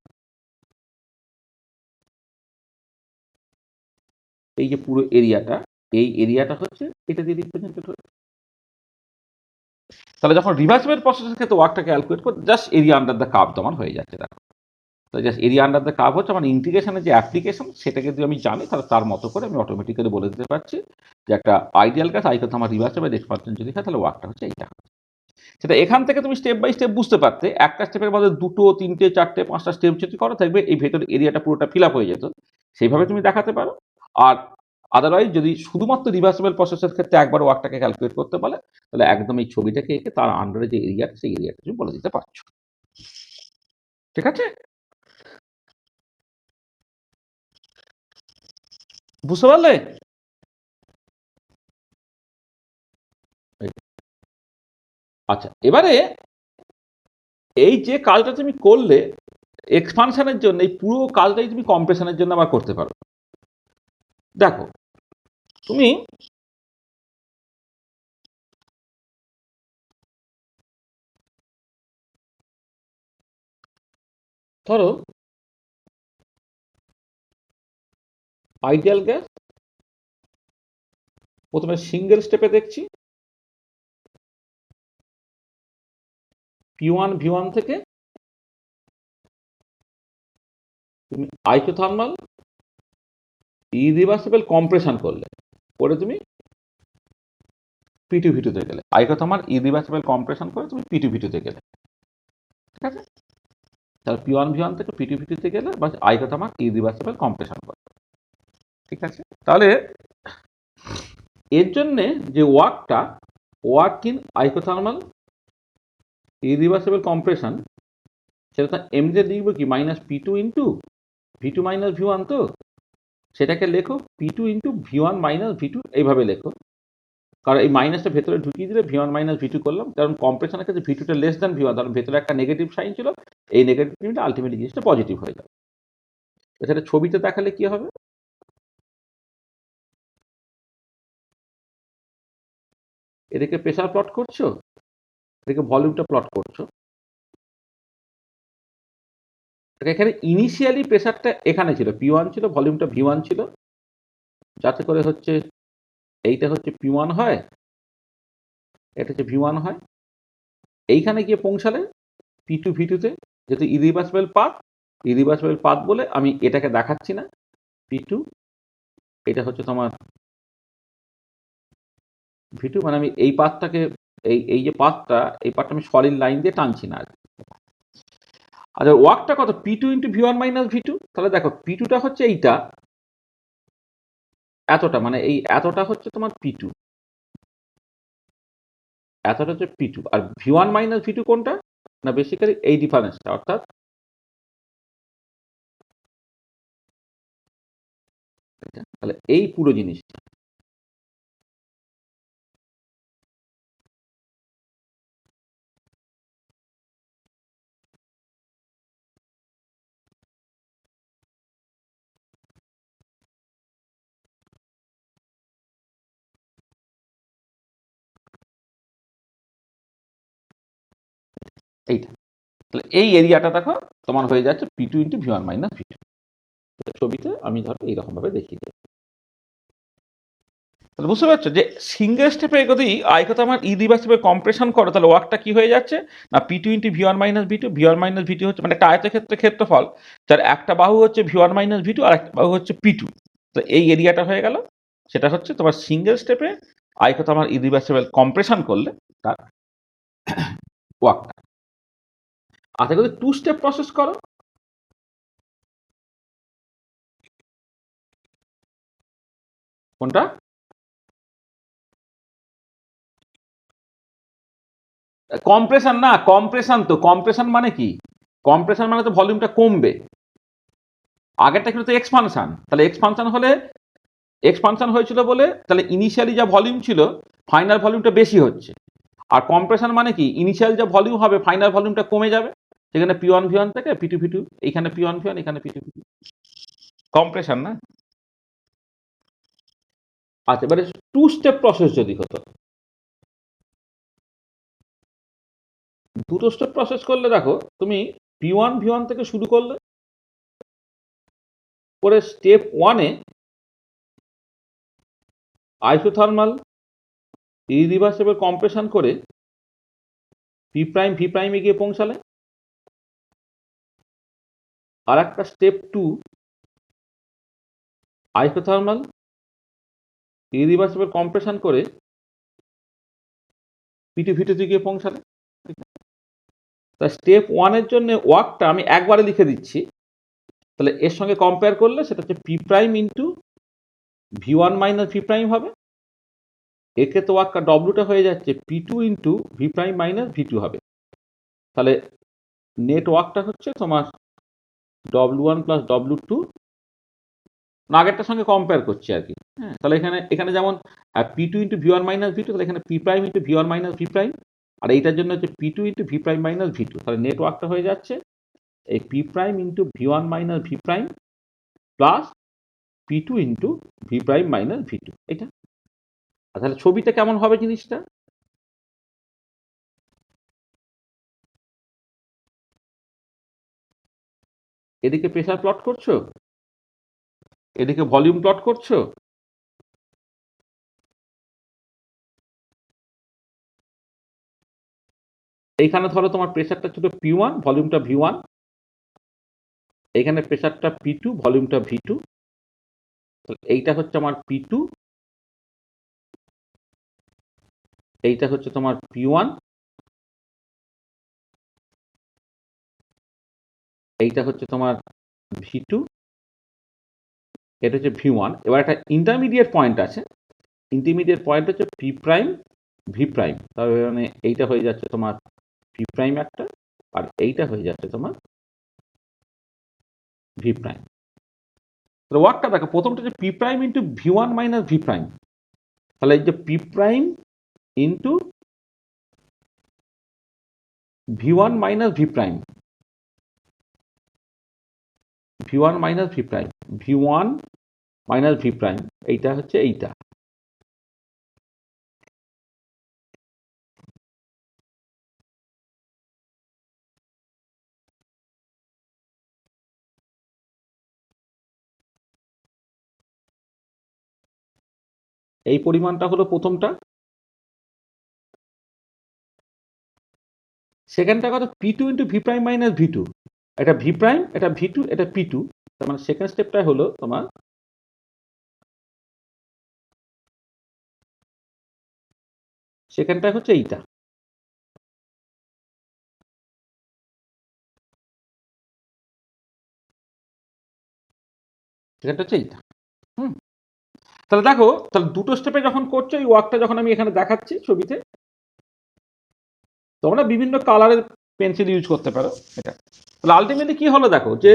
এই যে পুরো এরিয়াটা, এই এরিয়াটা হচ্ছে এটা দিয়ে রিপ্রেজেন্টেড হচ্ছে। তাহলে যখন রিভার্সিবল প্রসেসের ক্ষেত্রে ওয়ার্কটা ক্যালকুলেট করে just area under the curve তোমার হয়ে যাচ্ছে। দেখো, তো just area under the curve হচ্ছে আমার ইন্টিগ্রেশনের যে অ্যাপ্লিকেশন, সেটাকে যদি আমি জানি তাহলে তার মতো করে আমি অটোমেটিক্যালি বলে দিতে পারছি যে একটা আইডিয়াল গ্যাস আই কথা আমার রিভার্সিবল এক্সপানশন যদি হয় তাহলে ওয়ার্কটা হচ্ছে এইটা। সেটা এখান থেকে তুমি স্টেপ বাই স্টেপ বুঝতে পারতে, একটা স্টেপের মধ্যে 2, 3, 4, 5টা স্টেপ যদি করা থাকবে, এই ভেতর এরিয়াটা পুরোটা ফিল আপ হয়ে যেত, সেইভাবে তুমি দেখাতে পারো। আর আদারওয়াইজ যদি শুধুমাত্র রিভার্সিবল প্রসেসের ক্ষেত্রে একবার ওয়ার্কটাকে ক্যালকুলেট করতে পারে, তাহলে একদম এই ছবিটাকে এঁকে তার আন্ডারে যে এরিয়া, সেই এরিয়াটা তুমি বলে দিতে পারছো। ঠিক আছে, বুঝতে পারলে? আচ্ছা, এবারে এই যে কাজটা তুমি করলে এক্সপানশনের জন্য, এই পুরো কাজটাই তুমি কম্প্রেশনের জন্য আবার করতে পারো। দেখো, তুমি ধরো আইডিয়াল গ্যাস প্রথমে সিঙ্গেল স্টেপে দেখছি, P1 V1 থেকে তুমি আইসোথার্মাল ইরিভার্সিবল কম্প্রেশন করলে, করে তুমি P2 V2 তে গেলে, আইসোথার্মাল ইরিভার্সিবল কম্প্রেশন করে তুমি P2 V2 তে গেলে। ঠিক আছে, তাহলে P1 V1 থেকে P2 V2 তে গেলে বা আইসোথার্মাল ইরিভার্সিবল কম্প্রেশন করে। ঠিক আছে, তাহলে এর জন্যে যে ওয়ার্কটা, work in isothermal irreversible compression, সেটা তো এমনি লিখবো কি -P2 into V2 minus V1, তো সেটাকে লেখো P2 into V1 minus V2, এইভাবে লেখো। কারণ এই মাইনাসটা ভেতরে ঢুকিয়ে দিলে V1 মাইনাস V2 করলাম, কারণ কম্প্রেশনের ক্ষেত্রে V2টা লেস দ্যান V1, কারণ ভেতরে একটা নেগেটিভ সাইন ছিল, এই নেগেটিভটা আলটিমেটলি জিনিসটা পজিটিভ হয়ে যাবে। এখানে ছবিতে দেখালে কি হবে, এদিকে প্রেসার প্লট করছো, এদিকে ভলিউমটা প্লট করছো। এখানে ইনিশিয়ালি প্রেসারটা এখানে ছিল, P1 ছিল, ভলিউমটা V1 ছিল, যাতে করে হচ্ছে এইটা হচ্ছে P1 হয়, এটা হচ্ছে V1 হয়। এইখানে গিয়ে পৌঁছালে P2 V2 তে, যেহেতু ইরিভার্সিবল পাথ বলে আমি এটাকে দেখাচ্ছি না। P2, এটা হচ্ছে তোমার V2, মানে আমি এই পাথটাকে, এই যে পাথটা, এই পাথটা আমি সলিড লাইন দিয়ে টানছি না। আচ্ছা, ওয়ার্কটা কত? P2 into V1 minus V2। তাহলে দেখো, P2টা হচ্ছে এইটা, এতটা, মানে এই এতটা হচ্ছে তোমার P2, এতটা হচ্ছে P2। আর V1 মাইনাস V2 কোনটা না, বেসিক্যালি এই ডিফারেন্সটা, অর্থাৎ তাহলে এই পুরো জিনিসটা। এইটা, তাহলে এই এরিয়াটা দেখো তোমার হয়ে যাচ্ছে P2 into V1 minus V2। ছবিতে আমি ধরো এইরকম ভাবে দেখিয়ে দেবো। তাহলে বুঝতে পারছো যে সিঙ্গেল স্টেপে যদি আইকতে আমার ইরিভার্সিবল কম্প্রেশন করো, তাহলে ওয়ার্কটা কি হয়ে যাচ্ছে না, P2 into V1 minus V2। V1 minus V2 হচ্ছে মানে একটা আয়তক্ষেত্রের ক্ষেত্রফল, যার একটা বাহু হচ্ছে V1 মাইনাস V2 আর একটা বাহু হচ্ছে P2। তো এই এরিয়াটা হয়ে গেল, সেটা হচ্ছে তোমার সিঙ্গেল স্টেপে আইকতে আমার ইরিভার্সিবল কম্প্রেশন করলে তার ওয়ার্কটা। আচ্ছা, যদি 2 স্টেপ প্রসেস করো, কোনটা? কম্প্রেশন না, কম্প্রেশন তো, কম্প্রেশন মানে কি, কম্প্রেশন মানে তো ভলিউমটা কমবে। আগেরটা কিন্তু এক্সপানশন, তাহলে এক্সপানশন হয়েছিল বলে তাহলে ইনিশিয়ালি যা ভলিউম ছিল, ফাইনাল ভলিউমটা বেশি হচ্ছে। আর কম্প্রেশন মানে কি, ইনিশিয়াল যা ভলিউম হবে ফাইনাল ভলিউমটা কমে যাবে। সেখানে P1 V1 থেকে P2 V2, এইখানে P1 V1, এখানে P2 V2। কম্প্রেশন না? আচ্ছা, এবারে 2 স্টেপ প্রসেস যদি হতো। 2 স্টেপ প্রসেস করলে দেখো, তুমি P1 থেকে শুরু করলে, করে স্টেপ 1 এ আইসোথার্মাল ইরিভার্সিবল কম্প্রেশন করে P' এ গিয়ে পৌঁছালে। আর একটা স্টেপ 2 আইসোথার্মাল ইরিভার্সিবল কম্প্রেশন করে P2 তে গিয়ে পৌঁছালে। তা স্টেপ 1 এর জন্য ওয়ার্কটা আমি একবারে লিখে দিচ্ছি। তাহলে এর সঙ্গে কম্পেয়ার করলে সেটা হচ্ছে P' into V1 minus V' হবে। এক্ষেত্রে ওয়ার্কটা ডব্লুটা হয়ে যাচ্ছে P2 into V' minus V2 হবে। তাহলে নেট ওয়ার্কটা হচ্ছে তোমার W1 প্লাস W2, আগেরটার সঙ্গে কম্পেয়ার করছি আর কি। হ্যাঁ, তাহলে এখানে যেমন P2 into V1 minus V2, তাহলে এখানে P' into V1 minus V', আর এইটার জন্য হচ্ছে P2 into V' minus V2। তাহলে নেট ওয়ার্কটা হয়ে যাচ্ছে এই P' into V1 minus V' plus P2 into V' minus V2, এটা। তাহলে ছবিটা কেমন হবে জিনিসটা? এদিকে প্রেসার প্লট করছো, এদিকে ভলিউম প্লট করছো। এইখানে ধরো তোমার প্রেসারটা ছিল P1, ভলিউমটা V1। এইখানে প্রেসারটা P2, ভলিউমটা V2। এইটা হচ্ছে আমার P2, এইটা হচ্ছে তোমার P1, এইটা হচ্ছে তোমার V2, এটা হচ্ছে V1। এবার একটা ইন্টারমিডিয়েট পয়েন্ট আছে, ইন্টারমিডিয়েট পয়েন্ট হচ্ছে P' V'। তাহলে মানে এইটা হয়ে যাচ্ছে তোমার P' একটা, আর এইটা হয়ে যাচ্ছে তোমার V'। ওয়ার্কটা দেখো, প্রথমটা হচ্ছে P' into V1 minus V'। তাহলে এই যে P' into V1 minus V', V1 minus V', V1 minus V', এইটা হচ্ছে এইটা। এই পরিমাণটা হলো প্রথমটা। সেকেন্ডটা কত? P2 into V' minus V2। এটা V', এটা V2, এটা P2। তার মানে সেকেন্ড স্টেপটা হলো তোমার সেকেন্ডটা হচ্ছে এইটা। সেকেন্ডটা হচ্ছে এইটা। হুম, তাহলে দেখো, তাহলে দুটো স্টেপে যখন করছো, এই ওয়ার্কটা যখন আমি এখানে দেখাচ্ছি ছবিতে, তোমরা বিভিন্ন কালারের পেন্সিল ইউজ করতে পারো এটা। তাহলে আলটিমেটলি কি হলো দেখো, যে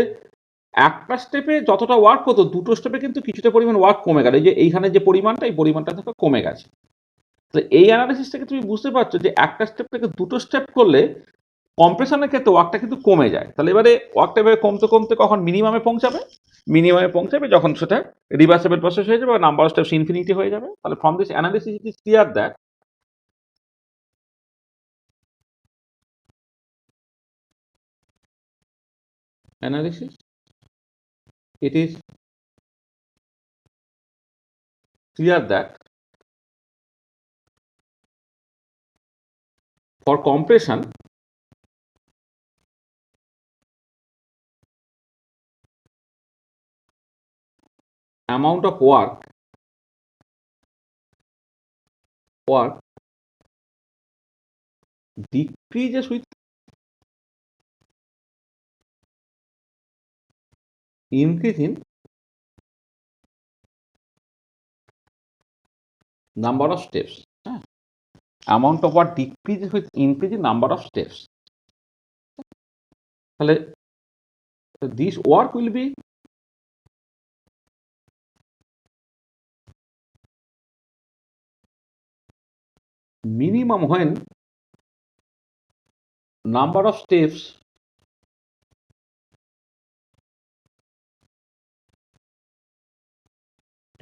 একটা স্টেপে যতটা ওয়ার্ক হতো, দুটো স্টেপে কিন্তু কিছুটা পরিমাণ ওয়ার্ক কমে গেল। এই যে এইখানে যে পরিমাণটা, এই পরিমাণটা দেখো কমে গেছে। তো এই অ্যানালিসিস থেকে তুমি বুঝতে পারছো যে একটা স্টেপ থেকে দুটো স্টেপ করলে কম্প্রেশনের ক্ষেত্রে ওয়ার্কটা কিন্তু কমে যায়। তাহলে এবারে ওয়ার্কটা এবারে কমতে কমতে কখন মিনিমামে পৌঁছাবে? মিনিমামে পৌঁছাবে যখন সেটা রিভার্সিবল প্রসেস হয়ে যাবে, নাম্বার অফ স্টেপস ইনফিনিটি হয়ে যাবে। তাহলে from this analysis it is clear that analysis it is clear that for compression amount of work decreases with increase in number of steps. Amount of work decreases with increase in number of steps. তাহলে this work will be minimum when number of steps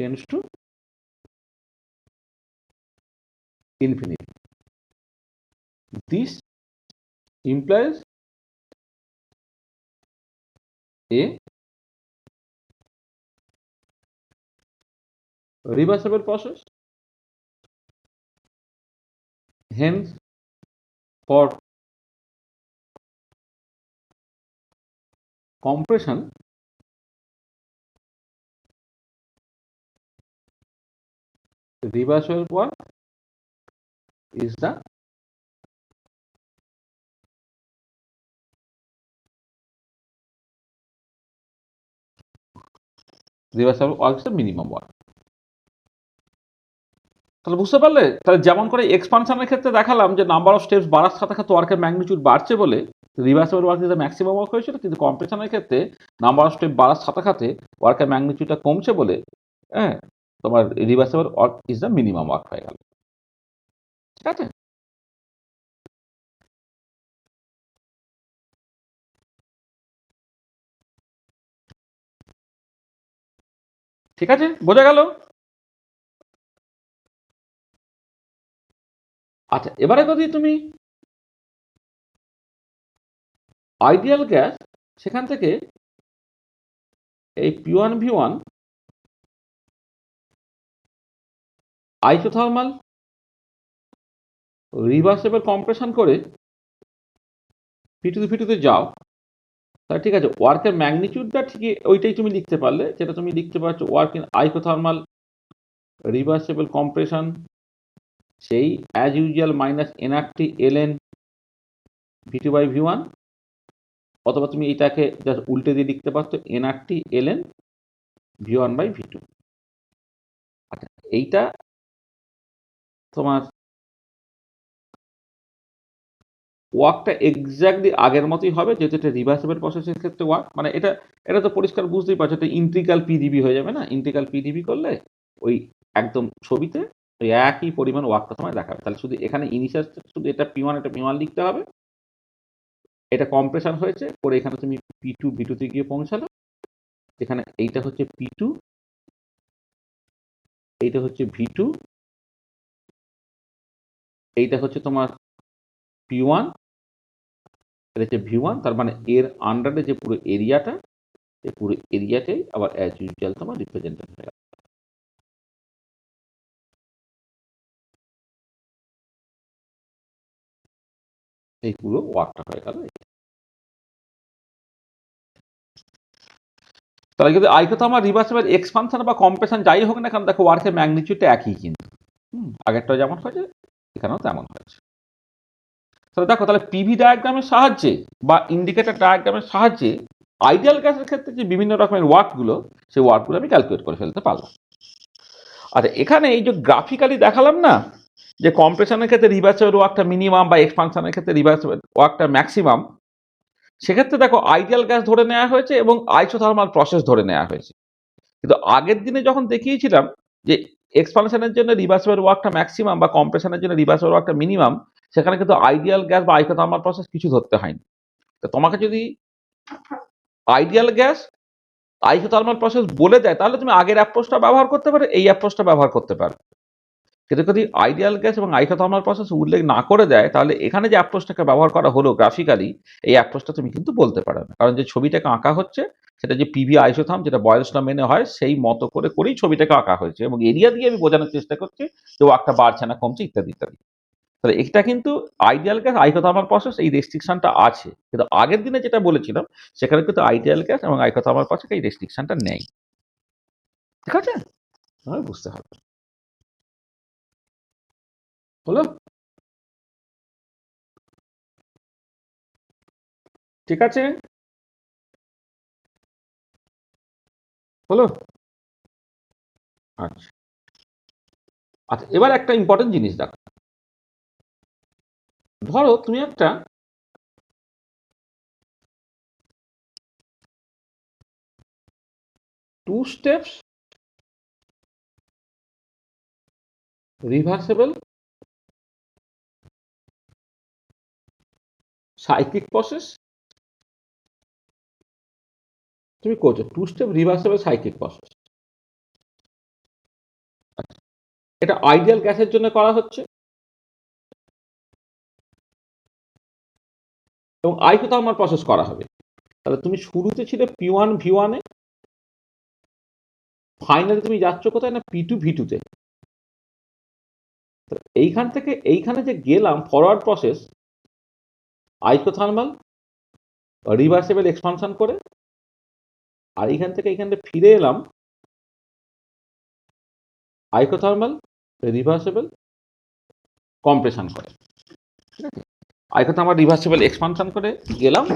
tends to infinity. This implies a reversible process. Hence, for compression, reversible work is the reversible work is the minimum work. তাহলে বুঝতে পারলে? তাহলে যেমন করে এক্সপানশনের ক্ষেত্রে দেখালাম যে নাম্বার অফ স্টেপস বাড়ার সাথে সাথে ওয়ার্কের ম্যাগনিটিউড বাড়ছে বলে reversible work is the maximum work হয়েছিল, কিন্তু কম্প্রেশনের ক্ষেত্রে নাম্বার অফ স্টেপ বাড়ার সাথে সাথে ওয়ার্কের ম্যাগনিটিউডটা কমছে বলে হ্যাঁ তোমার reversible work is the minimum work হয়ে গেল। ঠিক আছে? ঠিক আছে, বোঝা গেল? আচ্ছা, এবারে যদি তুমি আইডিয়াল গ্যাস সেখান থেকে এই P1V1 আইসোথার্মাল রিভার্সিবল কম্প্রেশন করে P2 যাও, তাহলে ঠিক আছে, ওয়ার্কের ম্যাগনিটিউডটা ঠিকই ওইটাই তুমি লিখতে পারলে, যেটা তুমি লিখতে পারছো work in isothermal reversible compression, সেই as usual minus nRT LN V2/V1, অথবা তুমি এটাকে জাস্ট উল্টে দিয়ে লিখতে পারছো এনআরটি এলএন V1/V2। আচ্ছা, এইটা তোমার ওয়ার্কটা এক্স্যাক্টলি আগের মতোই হবে, যেহেতু এটা রিভার্সিবল প্রসেসের ক্ষেত্রে ওয়ার্ক, মানে এটা এটা তো পরিষ্কার বুঝতেই পারছো, এটা ইন্টিগ্রাল পিডিবি হয়ে যাবে না? ইন্টিগ্রাল পিডিবি করলে ওই একদম ছবিতে ওই একই পরিমাণ ওয়ার্কটা তোমায় দেখাবে। তাহলে শুধু এখানে ইনিশিয়াল শুধু এটা P1 এটা P1 লিখতে হবে, এটা কম্প্রেশন হয়েছে করে এখানে তুমি P2 V2 গিয়ে পৌঁছালো, এখানে এইটা হচ্ছে P2, এইটা হচ্ছে V2, এইটা হচ্ছে তোমার P1, এটা হচ্ছে V1, তার মানে এর আন্ডারে যে পুরো এরিয়াটা, এই পুরো এরিয়াটাই আবার অ্যাজ ইউজুয়াল তোমার রিপ্রেজেন্টেড হয়ে গেল। এই পুরো ওয়ার্কটা হয়ে গেল। তাহলে যদি আইসোথার্মাল রিভার্সিবল এক্সপানশন বা কম্প্রেশন যাই হোক না কেন, দেখো ওয়ার্কের ম্যাগনিটিউডটা একই কিন্তু আগেরটা যেমন হয়েছে এখানেও তেমন হয়েছে। তাহলে দেখো, তাহলে পিভি ডায়াগ্রামের সাহায্যে বা ইন্ডিকেটর ডায়াগ্রামের সাহায্যে আইডিয়াল গ্যাসের ক্ষেত্রে যে বিভিন্ন রকমের ওয়ার্কগুলো, সেই ওয়ার্কগুলো আমি ক্যালকুলেট করে ফেলতে পারলাম। আচ্ছা, এখানে এই যে গ্রাফিক্যালি দেখালাম না যে কম্প্রেশনের ক্ষেত্রে রিভার্সিবল ওয়ার্কটা মিনিমাম বা এক্সপানশনের ক্ষেত্রে রিভার্সিবল ওয়ার্কটা ম্যাক্সিমাম, সেক্ষেত্রে দেখো আইডিয়াল গ্যাস ধরে নেওয়া হয়েছে এবং আইসোথার্মাল প্রসেস ধরে নেওয়া হয়েছে। কিন্তু আগের দিনে যখন দেখিয়েছিলাম যে এক্সপানশনের জন্য রিভার্সিবল ওয়ার্কটা ম্যাক্সিমাম বা কম্প্রেশনের জন্য রিভার্সিবল ওয়ার্কটা মিনিমাম, সেখানে কিন্তু আইডিয়াল গ্যাস বা আইসোথার্মাল প্রসেস কিছু ধরতে হয়নি। তো তোমাকে যদি আইডিয়াল গ্যাস আইসোথার্মাল প্রসেস বলে দেয়, তাহলে তুমি আগের অ্যাপ্রোচটা ব্যবহার করতে পারো, এই অ্যাপ্রোচটা ব্যবহার করতে পারো। কিন্তু যদি আইডিয়াল গ্যাস এবং আইসোথার্মাল প্রসেস উল্লেখ না করে দেয়, তাহলে এখানে যে অ্যাপ্রোচটাকে ব্যবহার করা হলো গ্রাফিক্যালি, এই অ্যাপ্রোচটা তুমি কিন্তু বলতে পারো না, কারণ যে ছবিটাকে আঁকা হচ্ছে সেটা যে পিভি আইসোথার্ম যেটা বয়েলস ল মেনে হয় সেই মতো করে করেই ছবিটাকে আঁকা হয়েছে, এবং এরিয়া দিয়ে আমি বোঝানোর চেষ্টা করছি যে ওয়ার্কটা বাড়ছে না কমছে ইত্যাদি ইত্যাদি। তাহলে এটা কিন্তু আইডিয়াল গ্যাস আইসোথার্মাল প্রসেস এই রেস্ট্রিকশনটা আছে, কিন্তু আগের দিনে যেটা বলেছিলাম সেখানে কিন্তু আইডিয়াল গ্যাস এবং আইসোথার্মাল প্রসেস এই রেস্ট্রিকশনটা নেই। ঠিক আছে, বুঝতে হবে। হলো? ঠিক আছে, হলো? আচ্ছা আচ্ছা, এবার একটা ইম্পর্টেন্ট জিনিস দেখো, ধরো তুমি একটা two steps reversible cyclic process তুমি করছো, two step reversible cyclic process. এটা আইডিয়াল গ্যাসের জন্য করা হচ্ছে এবং আইসোথার্মাল প্রসেস করা হবে। তাহলে তুমি শুরুতে ছিলে P1 V1 এ, ফাইনালি তুমি যাচ্ছ কোথায় না P2 V2 তে। এইখান থেকে এইখানে যে গেলাম forward process isothermal reversible expansion করে, আর এইখান থেকে এইখানে ফিরে এলাম আইসোথার্মাল রিভার্সেবল কম্প্রেশন করে। ঠিক আছে, আইসোথার্মাল রিভার্সেবল এক্সপানশন করে গেলাম,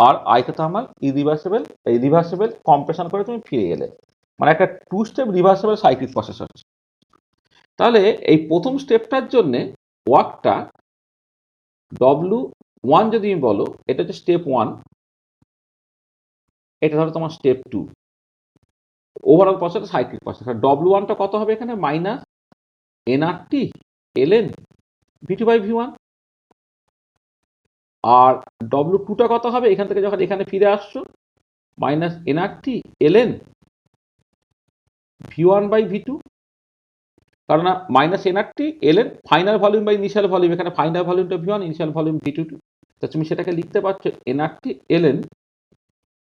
আর আইসোথার্মাল রিভার্সেবল কম্প্রেশন করে তুমি ফিরে এলে, মানে একটা 2 স্টেপ রিভার্সেবল সাইক্লিক প্রসেস হচ্ছে। তাহলে এই প্রথম স্টেপটার জন্যে ওয়ার্কটা W1 যদি বলো, এটা হচ্ছে স্টেপ 1, এটা ধরো তোমার step 2, overall process cyclic process. W1টা কত হবে এখানে? Minus nRT ln V2/V1। আর W2টা কত হবে? এখান থেকে যখন এখানে ফিরে আসছো মাইনাস nRT ln V1/V2, কারণ minus nRT ln final volume by initial volume, এখানে ফাইনাল ভলিউমটা V1, ইনিশিয়াল ভলিউম V2, তা তুমি সেটাকে লিখতে পারছো nRT ln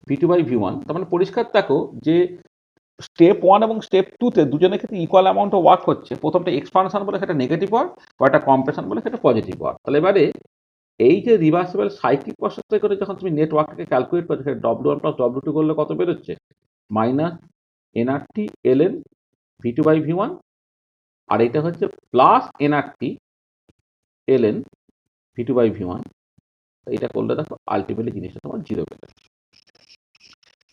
V2/V1। তার মানে পরিষ্কার দেখো যে স্টেপ 1 এবং স্টেপ 2 তে দুজনের ক্ষেত্রে ইকুয়াল অ্যামাউন্ট অফ ওয়ার্ক হচ্ছে। প্রথমটা এক্সপানশন বলে সেটা নেগেটিভ ওয়ার্ক, বা একটা কম্প্রেশন বলে সেটা পজিটিভ ওয়ার্ক। তাহলে এবারে এই যে রিভার্সিবল সাইক্লিক প্রসেস করে যখন তুমি নেটওয়ার্কটাকে ক্যালকুলেট করছো, সেটা W1 প্লাস W2 করলে কত বেরোচ্ছে? মাইনাস nRT ln V2/V1, আর এটা হচ্ছে প্লাস nRT ln V2/V1। এটা করলে দেখো আলটিমেটলি জিনিসটা তোমার জিরো বেরোচ্ছে।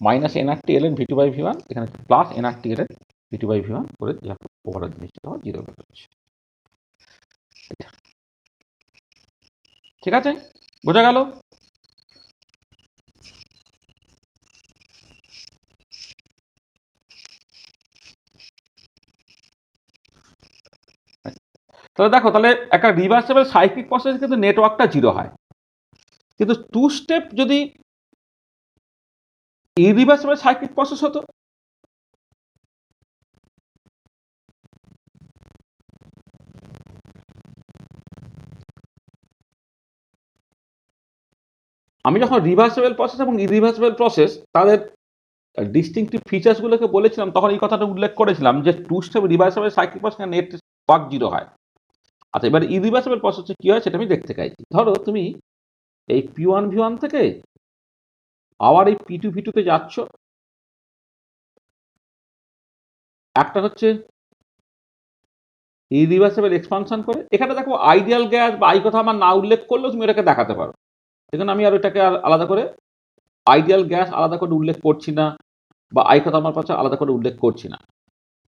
মাইনাস nRT ln V2/V1, এখানে প্লাস nRT ln V2/V1 করে দেখো ওভারঅল জিনিসটা তোমার জিরো বেরোচ্ছে। ঠিক আছে, বোঝা গেল? তাহলে দেখো, তাহলে একটা রিভার্সেবল সাইক্লিক প্রসেস কিন্তু নেটওয়ার্কটা জিরো হয়, কিন্তু 2 স্টেপ যদি ইরিভার্সিবল সাইক্লিক প্রসেস হতো, আমি যখন রিভার্সিবল প্রসেস এবং ইরিভার্সিবল প্রসেস তাদের ডিস্টিংটিভ ফিচার্সগুলোকে বলেছিলাম, তখন এই কথাটা উল্লেখ করেছিলাম যে 2 step reversible cyclic process network zero হয়। আচ্ছা, এবার ইরিভার্সিবল প্রসেসে কি হয় সেটা আমি দেখতে চাইছি। ধরো তুমি এই P1 V1 থেকে আবার এই P2 V2 তে যাচ্ছ, একটা হচ্ছে ইরিভার্সিবল এক্সপানশন করে। এখানে দেখো আইডিয়াল গ্যাস বা কথা আমার না উল্লেখ করলেও তুমি এটাকে দেখাতে পারো। এখানে আমি আর ওটাকে আলাদা করে আইডিয়াল গ্যাস আলাদা করে উল্লেখ করছি না, বা আইসোথার্মাল প্রসেস আলাদা করে উল্লেখ করছি না।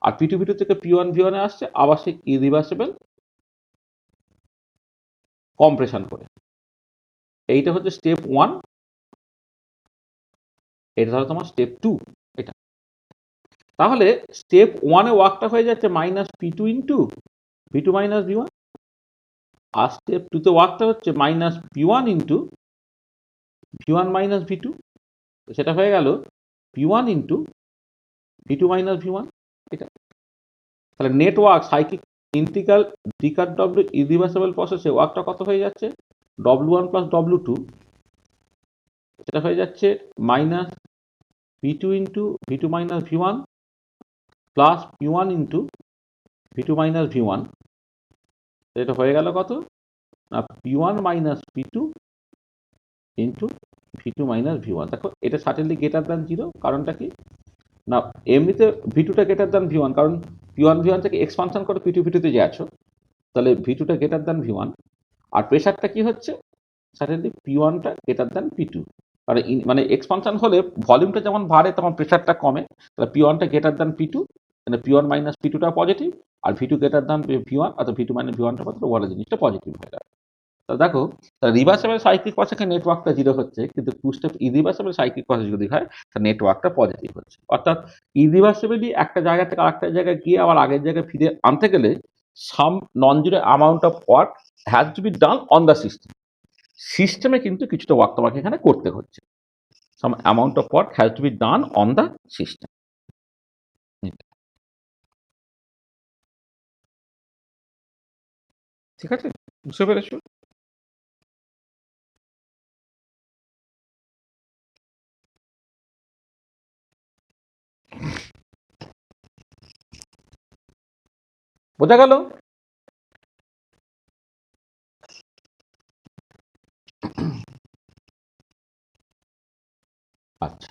আর P2 V2 থেকে P1 V1 এ আসছে আবার সেই ইরিভার্সিবল কম্প্রেশন করে। এইটা হচ্ছে স্টেপ 1, এটা ধরো তোমার স্টেপ 2 এটা। তাহলে স্টেপ 1 এ ওয়ার্কটা হয়ে যাচ্ছে minus P2 into V2 minus V1, আর স্টেপ 2 তে ওয়ার্কটা হচ্ছে minus P1 into V1 minus V2, সেটা হয়ে গেল P1 into V2 minus V1 এটা। তাহলে network cyclic integral ডিকার W irreversible প্রসেসে ওয়ার্কটা কত হয়ে যাচ্ছে? W1 প্লাস W2, সেটা হয়ে যাচ্ছে minus P2 into V2 minus V1 plus P1 into V2 minus V1। এটা হয়ে গেল কত না P1 minus P2 into V2 minus V1। দেখো এটা সার্টেনলি গ্রেটার দ্যান জিরো, কারণটা কি না এমনিতে V2টা গ্রেটার দ্যান V1, কারণ P1 V1 থেকে এক্সপানশন করে P2 V2 তে যাচ্ছ, তাহলে V2টা গ্রেটার দ্যান V1। আর প্রেশারটা কি হচ্ছে? সার্টেনলি P1টা গ্রেটার দ্যান P2, আর মানে এক্সপানশন হলে ভলিউমটা যেমন বাড়ে তখন প্রেশারটা কমে। তাহলে P1টা গ্রেটার দ্যান P2, মানে P1 মাইনাস P2টা পজিটিভ, আর V2 গ্রেটার দ্যান V1, অর্থাৎ V2 মাইনাস V1টা মাত্র ওভারঅল জিনিসটা পজিটিভ হয়ে যাবে। তো দেখো, রিভার্সিবল সাইক্লিক প্রসেসে নেটওয়ার্কটা জিরো হচ্ছে, কিন্তু 2 স্টেপ ইরিভার্সিবল সাইক্লিক প্রসেস যদি হয় তাহলে নেটওয়ার্কটা পজিটিভ হচ্ছে। অর্থাৎ ইরিভার্সিবলি একটা জায়গা থেকে আরেকটা জায়গায় গিয়ে আবার আগের জায়গায় ফিরে আনতে গেলে some non zero amount of work has to be done on the system. সিস্টেমে কিন্তু কিছুটা ওয়ার্ক তোমাকে এখানে করতে হচ্ছে। Some amount of work has to be done on the system. ঠিক আছে, বুঝতে পেরেছো? বোঝা গেল? আচ্ছা,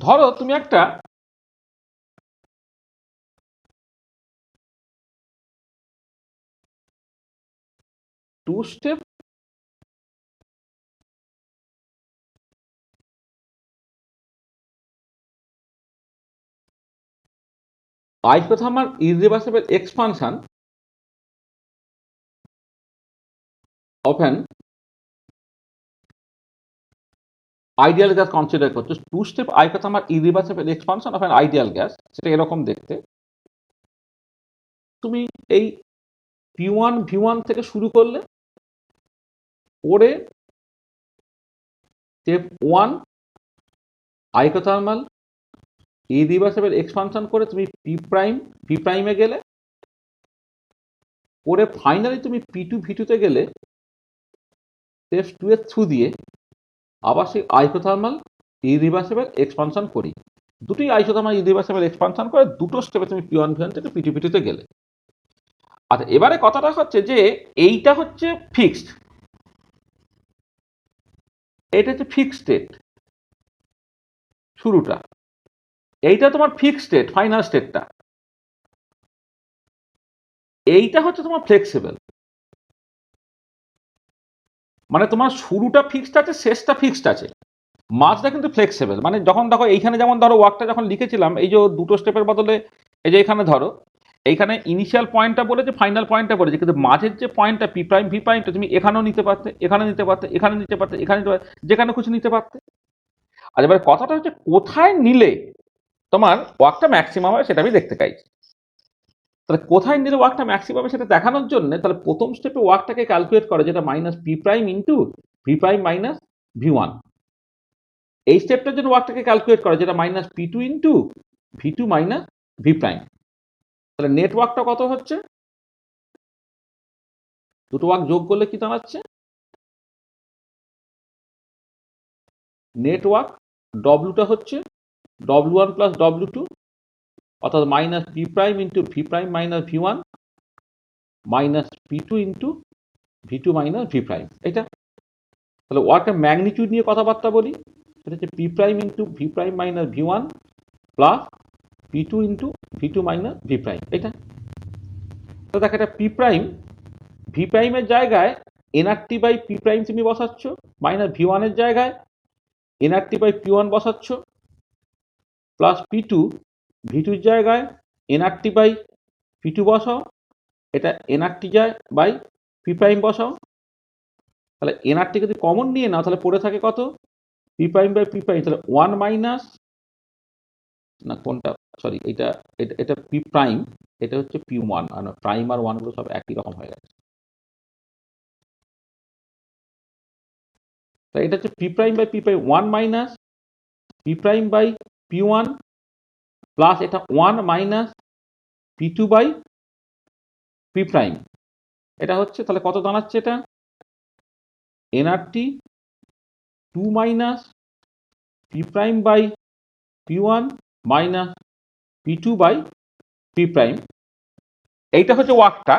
ধরো তুমি একটা two step isothermal irreversible expansion of an ideal gas consider করছো। Two step isothermal irreversible expansion of an ideal gas, সেটা এরকম দেখতে। তুমি এই P1 V1 থেকে শুরু করলে, পরে স্টেপ 1 আইসোথার্মাল ইররিভার্সিবল এক্সপানশন করে তুমি ভি প্রাইমে গেলে, পরে ফাইনালি তুমি P2 V2 তে গেলে স্টেপ 2 এর থ্রু দিয়ে আবার সেই আইসোথার্মাল ইররিভার্সিবল এক্সপানশন করি। দুটোই আইসোথার্মাল ইররিভার্সিবল এক্সপানশন করে দুটো স্টেপে তুমি P1 V1 থেকে P2 V2 তে গেলে। আচ্ছা, এবারে কথাটা হচ্ছে যে এইটা হচ্ছে ফিক্সড, এটা হচ্ছে ফিক্সড স্টেট শুরুটা, এইটা তোমার ফিক্সড স্টেট ফাইনাল স্টেটটা, এইটা হচ্ছে তোমার ফ্লেক্সিবল। মানে তোমার শুরুটা ফিক্সড আছে, শেষটা ফিক্সড আছে, মাঝটা কিন্তু ফ্লেক্সিবল। মানে যখন দেখো এইখানে যেমন ধরো ওয়ার্কটা যখন লিখেছিলাম, এই যে দুটো স্টেপের বদলে এই যে এখানে ধরো এইখানে ইনিশিয়াল পয়েন্টটা বলেছে, ফাইনাল পয়েন্টটা বলেছে, কিন্তু মাঝের যে পয়েন্টটা পি প্রাইম ভি প্রাইমটা তুমি এখানেও নিতে পারতে, এখানে নিতে পারতে, এখানে নিতে পারতে, এখানে নিতে পারতে, যেখানে কিছু নিতে পারতে। আর এবার কথাটা হচ্ছে কোথায় নিলে তোমার ওয়ার্কটা ম্যাক্সিমাম হবে সেটা আমি দেখতে চাইছি। তাহলে কোথায় নিলে ওয়ার্কটা ম্যাক্সিমাম হবে সেটা দেখানোর জন্য তাহলে প্রথম স্টেপে ওয়ার্কটাকে ক্যালকুলেট করে, যেটা minus P prime into V prime minus V one. এই স্টেপটার জন্য ওয়ার্কটাকে ক্যালকুলেট করে, যেটা minus P two into V two minus V prime. তাহলে নেটওয়ার্কটা কত হচ্ছে? দুটো ওয়ার্ক যোগ করলে কি দাঁড়াচ্ছে? নেটওয়ার্ক ডব্লুটা হচ্ছে W one plus W two, অর্থাৎ minus P prime into V prime minus V one minus P two into V two minus V prime. এটা তাহলে ওয়ার্কের ম্যাগনিটিউড নিয়ে কথাবার্তা বলি, সেটা হচ্ছে P prime into V prime minus V one plus P two into V two minus V prime. এটা তো দেখ, এটা পি প্রাইম ভি প্রাইমের জায়গায় এনআরটি বাই পি প্রাইম তুমি বসাচ্ছ, মাইনাস ভি ওয়ানের জায়গায় এনআরটি বাই পি ওয়ান বসাচ্ছ, প্লাস পি টু ভি টুর জায়গায় এনআরটি বাই পি টু বসাও, এটা এনআরটি যায় বাই পি প্রাইম বসাও। তাহলে এনআরটি যদি কমন নিয়ে নাও তাহলে পড়ে থাকে কত? P prime by P prime, তাহলে ওয়ান মাইনাস, না কোনটা, সরি এটা এটা এটা পি প্রাইম, এটা হচ্ছে পি ওয়ান, আর প্রাইম আর ওয়ান গুলো সব একই রকম হয়ে গেছে। তাই এটা হচ্ছে P prime by P prime, one minus P prime by P one plus এটা one minus P two by P prime. এটা হচ্ছে তাহলে কত দাঁড়াচ্ছে? এটা n R T two minus P prime by P one minus P two by P prime. এইটা হচ্ছে ওয়ার্কটা।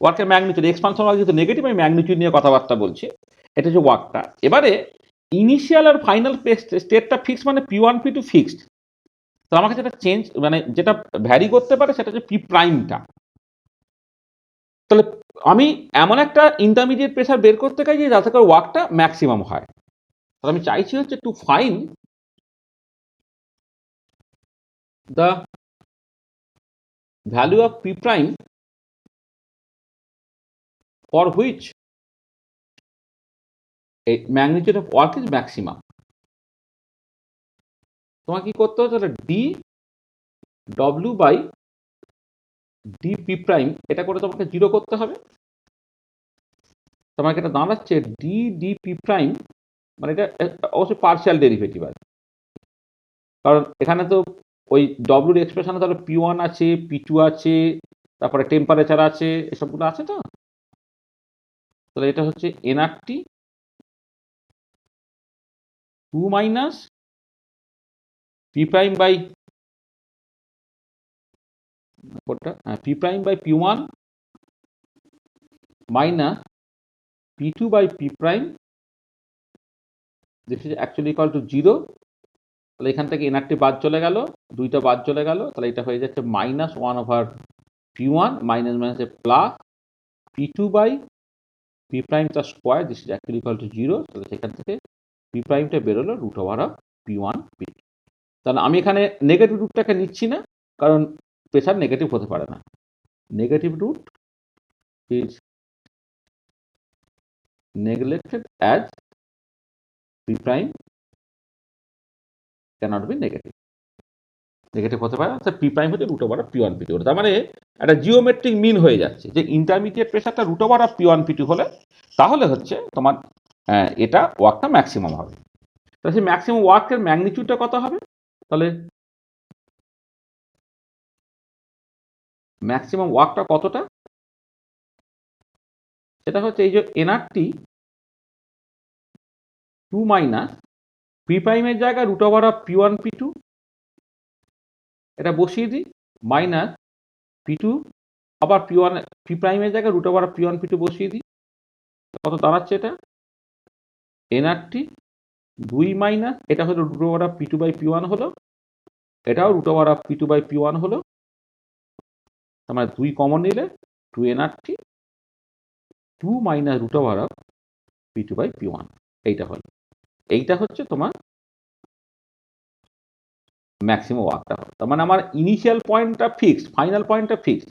ওয়ার্কের ম্যাগনিটিউড, এক্সপানশন ওয়ার্ক যেহেতু নেগেটিভ, আমি ম্যাগনিটিউড নিয়ে কথাবার্তা বলছি। এটা হচ্ছে ওয়ার্কটা। এবারে ইনিশিয়াল আর ফাইনাল স্টেটটা ফিক্স, মানে p one P two fixed. তো আমাকে যেটা চেঞ্জ, মানে যেটা ভ্যারি করতে পারে সেটা হচ্ছে পি প্রাইমটা। তাহলে আমি এমন একটা ইন্টারমিডিয়েট প্রেসার বের করতে চাই যে যাতে করে ওয়ার্কটা ম্যাক্সিমাম হয়। তাহলে আমি চাইছি হচ্ছে to find the value of P prime for which a magnitude of work is maximum. তোমাকে কি করতে হবে? তাহলে ডি ডব্লিউ বাই ডি পি প্রাইম, এটা করে তোমাকে জিরো করতে হবে। তোমাকে এটা দাঁড়াচ্ছে ডি ডি পি প্রাইম, মানে এটা অবশ্যই পার্শিয়াল ডেরিভেটিভ আছে, কারণ এখানে তো ওই ডব্লিউর এক্সপ্রেশনে তাহলে পি ওয়ান আছে, পি টু আছে, তারপরে টেম্পারেচার আছে, এসবগুলো আছে তো। তাহলে এটা হচ্ছে NRT 2 minus P prime by P prime by P one minus P two by P prime, this is actually equal to 0। তাহলে এখান থেকে এনআরটি বাদ চলে গেল, দুইটা বাদ চলে গেল, তাহলে এটা হয়ে যাচ্ছে minus 1 over P one minus মাইনাসে plus P two by P prime তার square, this is actually equal to 0। তাহলে সেখান থেকে পি প্রাইমটা বেরোলো root over of P one P two. তাহলে আমি এখানে নেগেটিভ রুটটাকে নিচ্ছি না, কারণ প্রেশার নেগেটিভ হতে পারে না। Negative root is neglected as p prime cannot be negative, negative হতে পারে না। পি প্রাইম হচ্ছে root over of P one P two. তার মানে একটা জিওমেট্রিক মিন হয়ে যাচ্ছে যে ইন্টারমিডিয়েট প্রেশারটা root over of P one P two হলে তাহলে হচ্ছে তোমার এটা ওয়ার্কটা ম্যাক্সিমাম হবে। তাহলে সেই ম্যাক্সিমাম ওয়ার্কের ম্যাগনিটিউডটা কত হবে? তাহলে ম্যাক্সিমাম ওয়ার্কটা কতটা? সেটা হচ্ছে এই যে এনআরটি 2 মাইনাস পি প্রাইমের জায়গায় root over of P one P two, এটা বসিয়ে দিই, মাইনাস পি টু আবার পি ওয়ান পি প্রাইমের জায়গায় root over of P one P two বসিয়ে দিই। কত দাঁড়াচ্ছে এটা? এনআরটি 2 মাইনাস এটা হলো root over of p two by P one হলো, এটাও root over of p two by P one হলো। তার মানে 2 কমন নিলে 2 NRT 2 minus root over of p two by P one, এইটা হলো। এইটা হচ্ছে তোমার ম্যাক্সিমাম ওয়ার্কটা হবে। তার মানে আমার ইনিশিয়াল পয়েন্টটা ফিক্সড, ফাইনাল পয়েন্টটা ফিক্সড।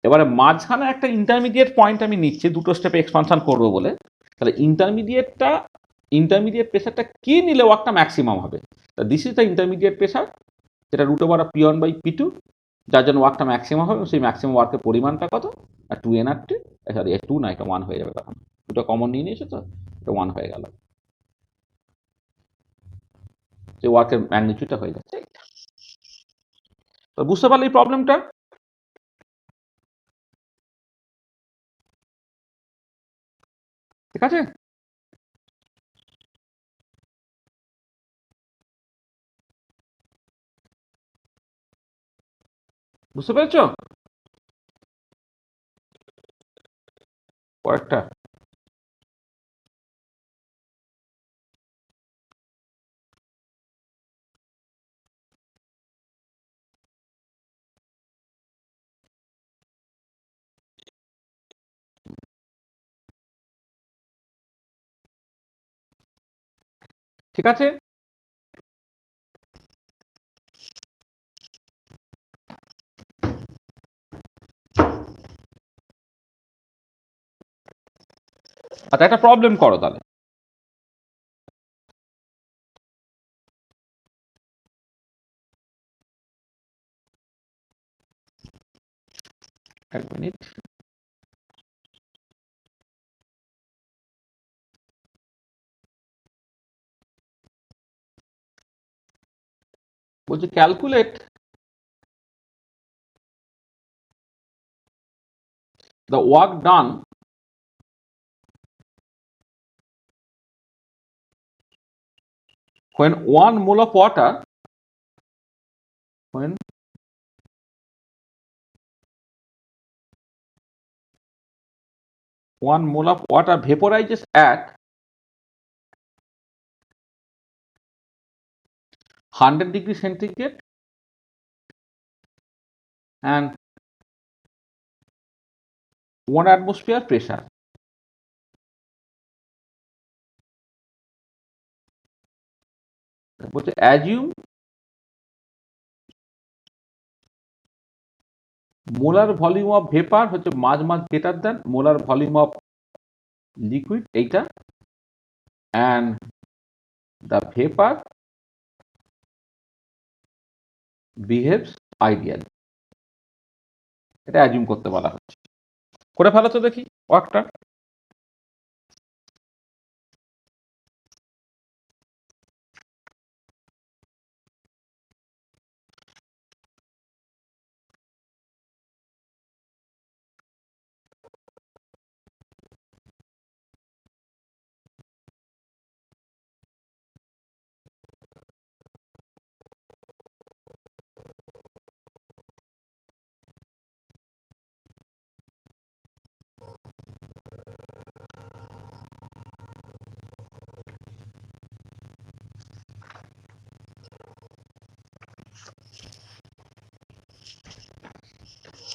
এবারে মাঝখানে একটা ইন্টারমিডিয়েট পয়েন্ট আমি নিচ্ছি দুটো স্টেপে এক্সপানশন করবো বলে। তাহলে ইন্টারমিডিয়েট প্রেশারটা কি নিলে ওয়ার্কটা ম্যাক্সিমাম হবে? This is the intermediate pressure, যেটা root over of P one by P two, যার জন্য ওয়ার্কটা ম্যাক্সিমাম হবে। সেই ম্যাক্সিমাম ওয়ার্কের পরিমাণটা কত? আর 2 এনআরটি, সরি 2 না, এটা 1 হয়ে যাবে তখন। দুটো কমন নিয়ে নিয়েছো তো, এটা 1 হয়ে গেল। যে ওয়ার্কের ম্যাগনিটিউডটা হয়ে যাচ্ছে এইটা। তো বুঝতে পারলে এই প্রবলেমটা? ঠিক আছে? বুঝতে পেরেছো? পরেরটা ঠিক আছে? আচ্ছা, একটা প্রবলেম করো তাহলে। এক মিনিট। বলছি calculate the work done when 1 mole of water, when 1 mole of water vaporizes at 100 degree centigrade and 1 atmosphere pressure. বলছে assume molar volume of vapor হচ্ছে much greater than molar volume of liquid, এইটা, and the vapor behaves ideally, এটা assume করতে বলা হচ্ছে। করে ফেলো তো দেখি ওয়ার্কটা।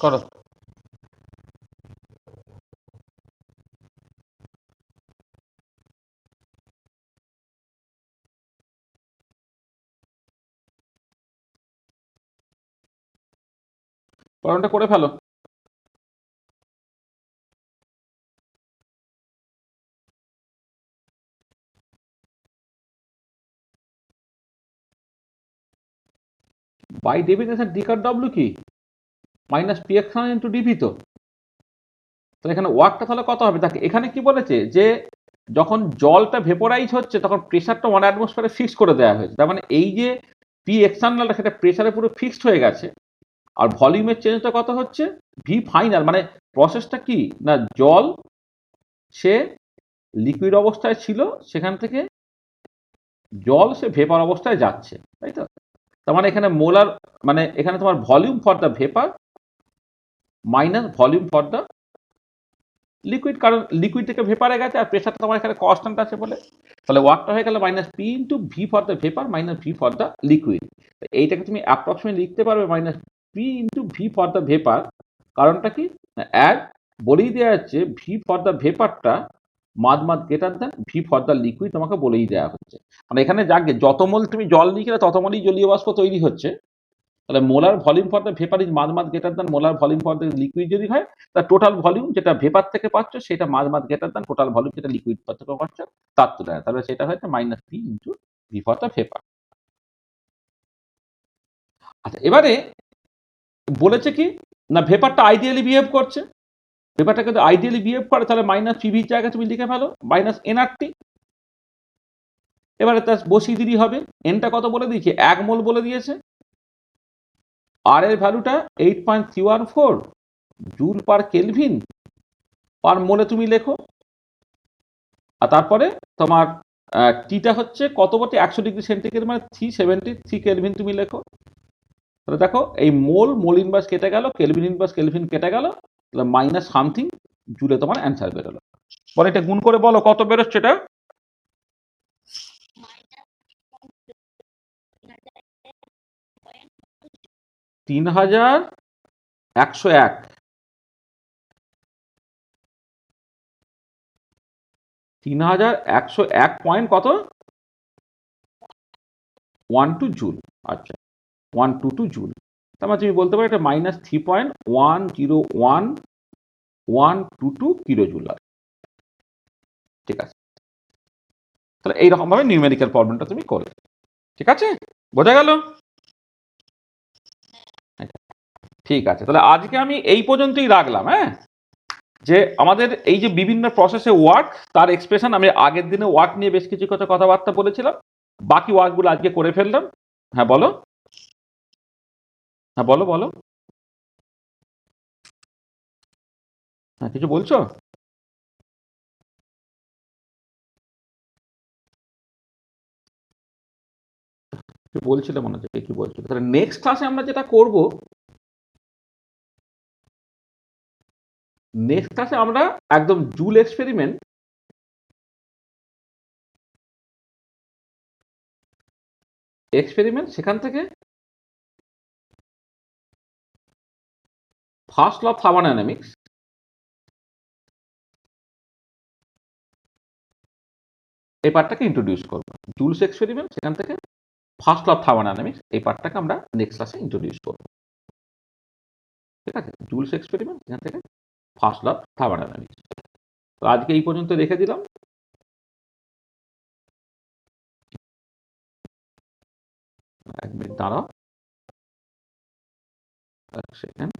করো। প্রবলেমটা করে ফেলো। বাই ডেফিনেশন ডি কার ডব্লিউ কি minus P ex into d V, তো তাহলে এখানে ওয়ার্কটা তাহলে কত হবে? দেখো এখানে কি বলেছে যে যখন জলটা ভেপোরাইজ হচ্ছে তখন প্রেশারটা 1 অ্যাটমসফিয়ারে ফিক্স করে দেওয়া হয়েছে। তার মানে এই যে পি এক্সটার্নালটা সেটা প্রেশারে পুরো ফিক্সড হয়ে গেছে। আর ভলিউমের চেঞ্জটা কত হচ্ছে? ভি ফাইনাল, মানে প্রসেসটা কি না, জল সে লিকুইড অবস্থায় ছিল, সেখান থেকে জল সে ভেপার অবস্থায় যাচ্ছে, তাই তো? তার মানে এখানে মোলার, মানে এখানে তোমার volume for the vapour minus volume for the liquid, কারণ লিকুইড থেকে ভেপারে গেছে আর প্রেশারটা তোমার এখানে কনস্ট্যান্ট আছে বলে। তাহলে ওয়ার্কটা হয়ে গেল minus P into V for the vapour minus V for the liquid. এইটাকে তুমি অ্যাপ্রক্সিমেট লিখতে পারবে minus P into V for the vapour. কারণটা কি? এক, বলেই দেওয়া যাচ্ছে ভি ফর দ্য ভেপারটা much greater than V for the liquid, তোমাকে বলেই দেওয়া হচ্ছে। মানে এখানে যাকে যত মোল তুমি জল লিখলে তত মোলই জলীয় বাষ্প তৈরি হচ্ছে। তাহলে molar volume for the vapour is much greater than molar volume for the liquid যদি হয়, তা টোটাল ভলিউম যেটা ভেপার থেকে পাচ্ছ সেটা মাদ গ্রেটার দ্যান টোটাল ভলিউম যেটা লিকুইড থেকে পাচ্ছ তার তুলনায়, তাহলে সেটা হচ্ছে minus P into V for the vapour. আচ্ছা, এবারে বলেছে কি না ভেপারটা আইডিয়ালি বিহেভ করছে। ভেপারটা কিন্তু আইডিয়ালি বিহেভ করে, তাহলে মাইনাস পিভির জায়গায় তুমি লিখে ফেলো মাইনাস এনআরটি। এবারে তার বসিয়ে দিলেই হবে। এনটা কত বলে দিয়েছে? 1 মোল বলে দিয়েছে। আর এর ভ্যালুটা 8.314 জুল পার কেলভিন পার মোলে তুমি লেখো। আর তারপরে তোমার টিটা হচ্ছে কত বটে? 100°C, মানে 373 কেলভিন তুমি লেখো। তাহলে দেখো এই মোল ইনভার্স কেটে গেল, কেলভিন ইনভার্স কেলভিন কেটে গেল, তাহলে মাইনাস সামথিং জুলে তোমার অ্যান্সার বেরোলো। পরে এটা গুণ করে বলো কত বেরোচ্ছে এটা। 3101। 3101 পয়েন্ট কত? 12 জুল। আচ্ছা, 122 জুল। তার মানে তুমি বলতে পারো এটা মাইনাস 3.101122 কিলো জুল। ঠিক আছে, তাহলে এইরকম ভাবে নিউমেরিক্যাল প্রবলেমটা তুমি করবে। ঠিক আছে, বোঝা গেল? ঠিক আছে, তাহলে আজকে আমি এই পর্যন্তই রাখলাম। হ্যাঁ, যে আমাদের এই যে বিভিন্ন প্রসেসে ওয়ার্ক তার এক্সপ্রেশন, আমি আগের দিনে ওয়ার্ক নিয়ে বেশ কিছু কথাবার্তা বলেছিলাম, বাকি ওয়ার্কগুলো আজকে করে ফেললাম। হ্যাঁ বলো, হ্যাঁ বলো বলো, হ্যাঁ কিছু বলছো? কি বলছিলে মনে হচ্ছে, কি বলছো? তাহলে নেক্সট ক্লাসে আমরা যেটা করব, নেক্সট ক্লাসে আমরা একদম জুল এক্সপেরিমেন্ট সেখান থেকে ফার্স্ট ল অফ থার্মোডাইনামিক্স এই পার্টটাকে ইন্ট্রোডিউস করবো। জুলস এক্সপেরিমেন্ট সেখান থেকে ফার্স্ট ল অফ থার্মোডাইনামিক্স এই পার্টটাকে আমরা নেক্সট ক্লাসে ইন্ট্রোডিউস করবো। ঠিক আছে, জুলস এক্সপেরিমেন্ট সেখান থেকে ফার্স্ট ল অফ থার্মোডাইনামিক্স। তো আজকে এই পর্যন্ত রেখে দিলাম। এক মিনিট দাঁড়াও, এক সেকেন্ড।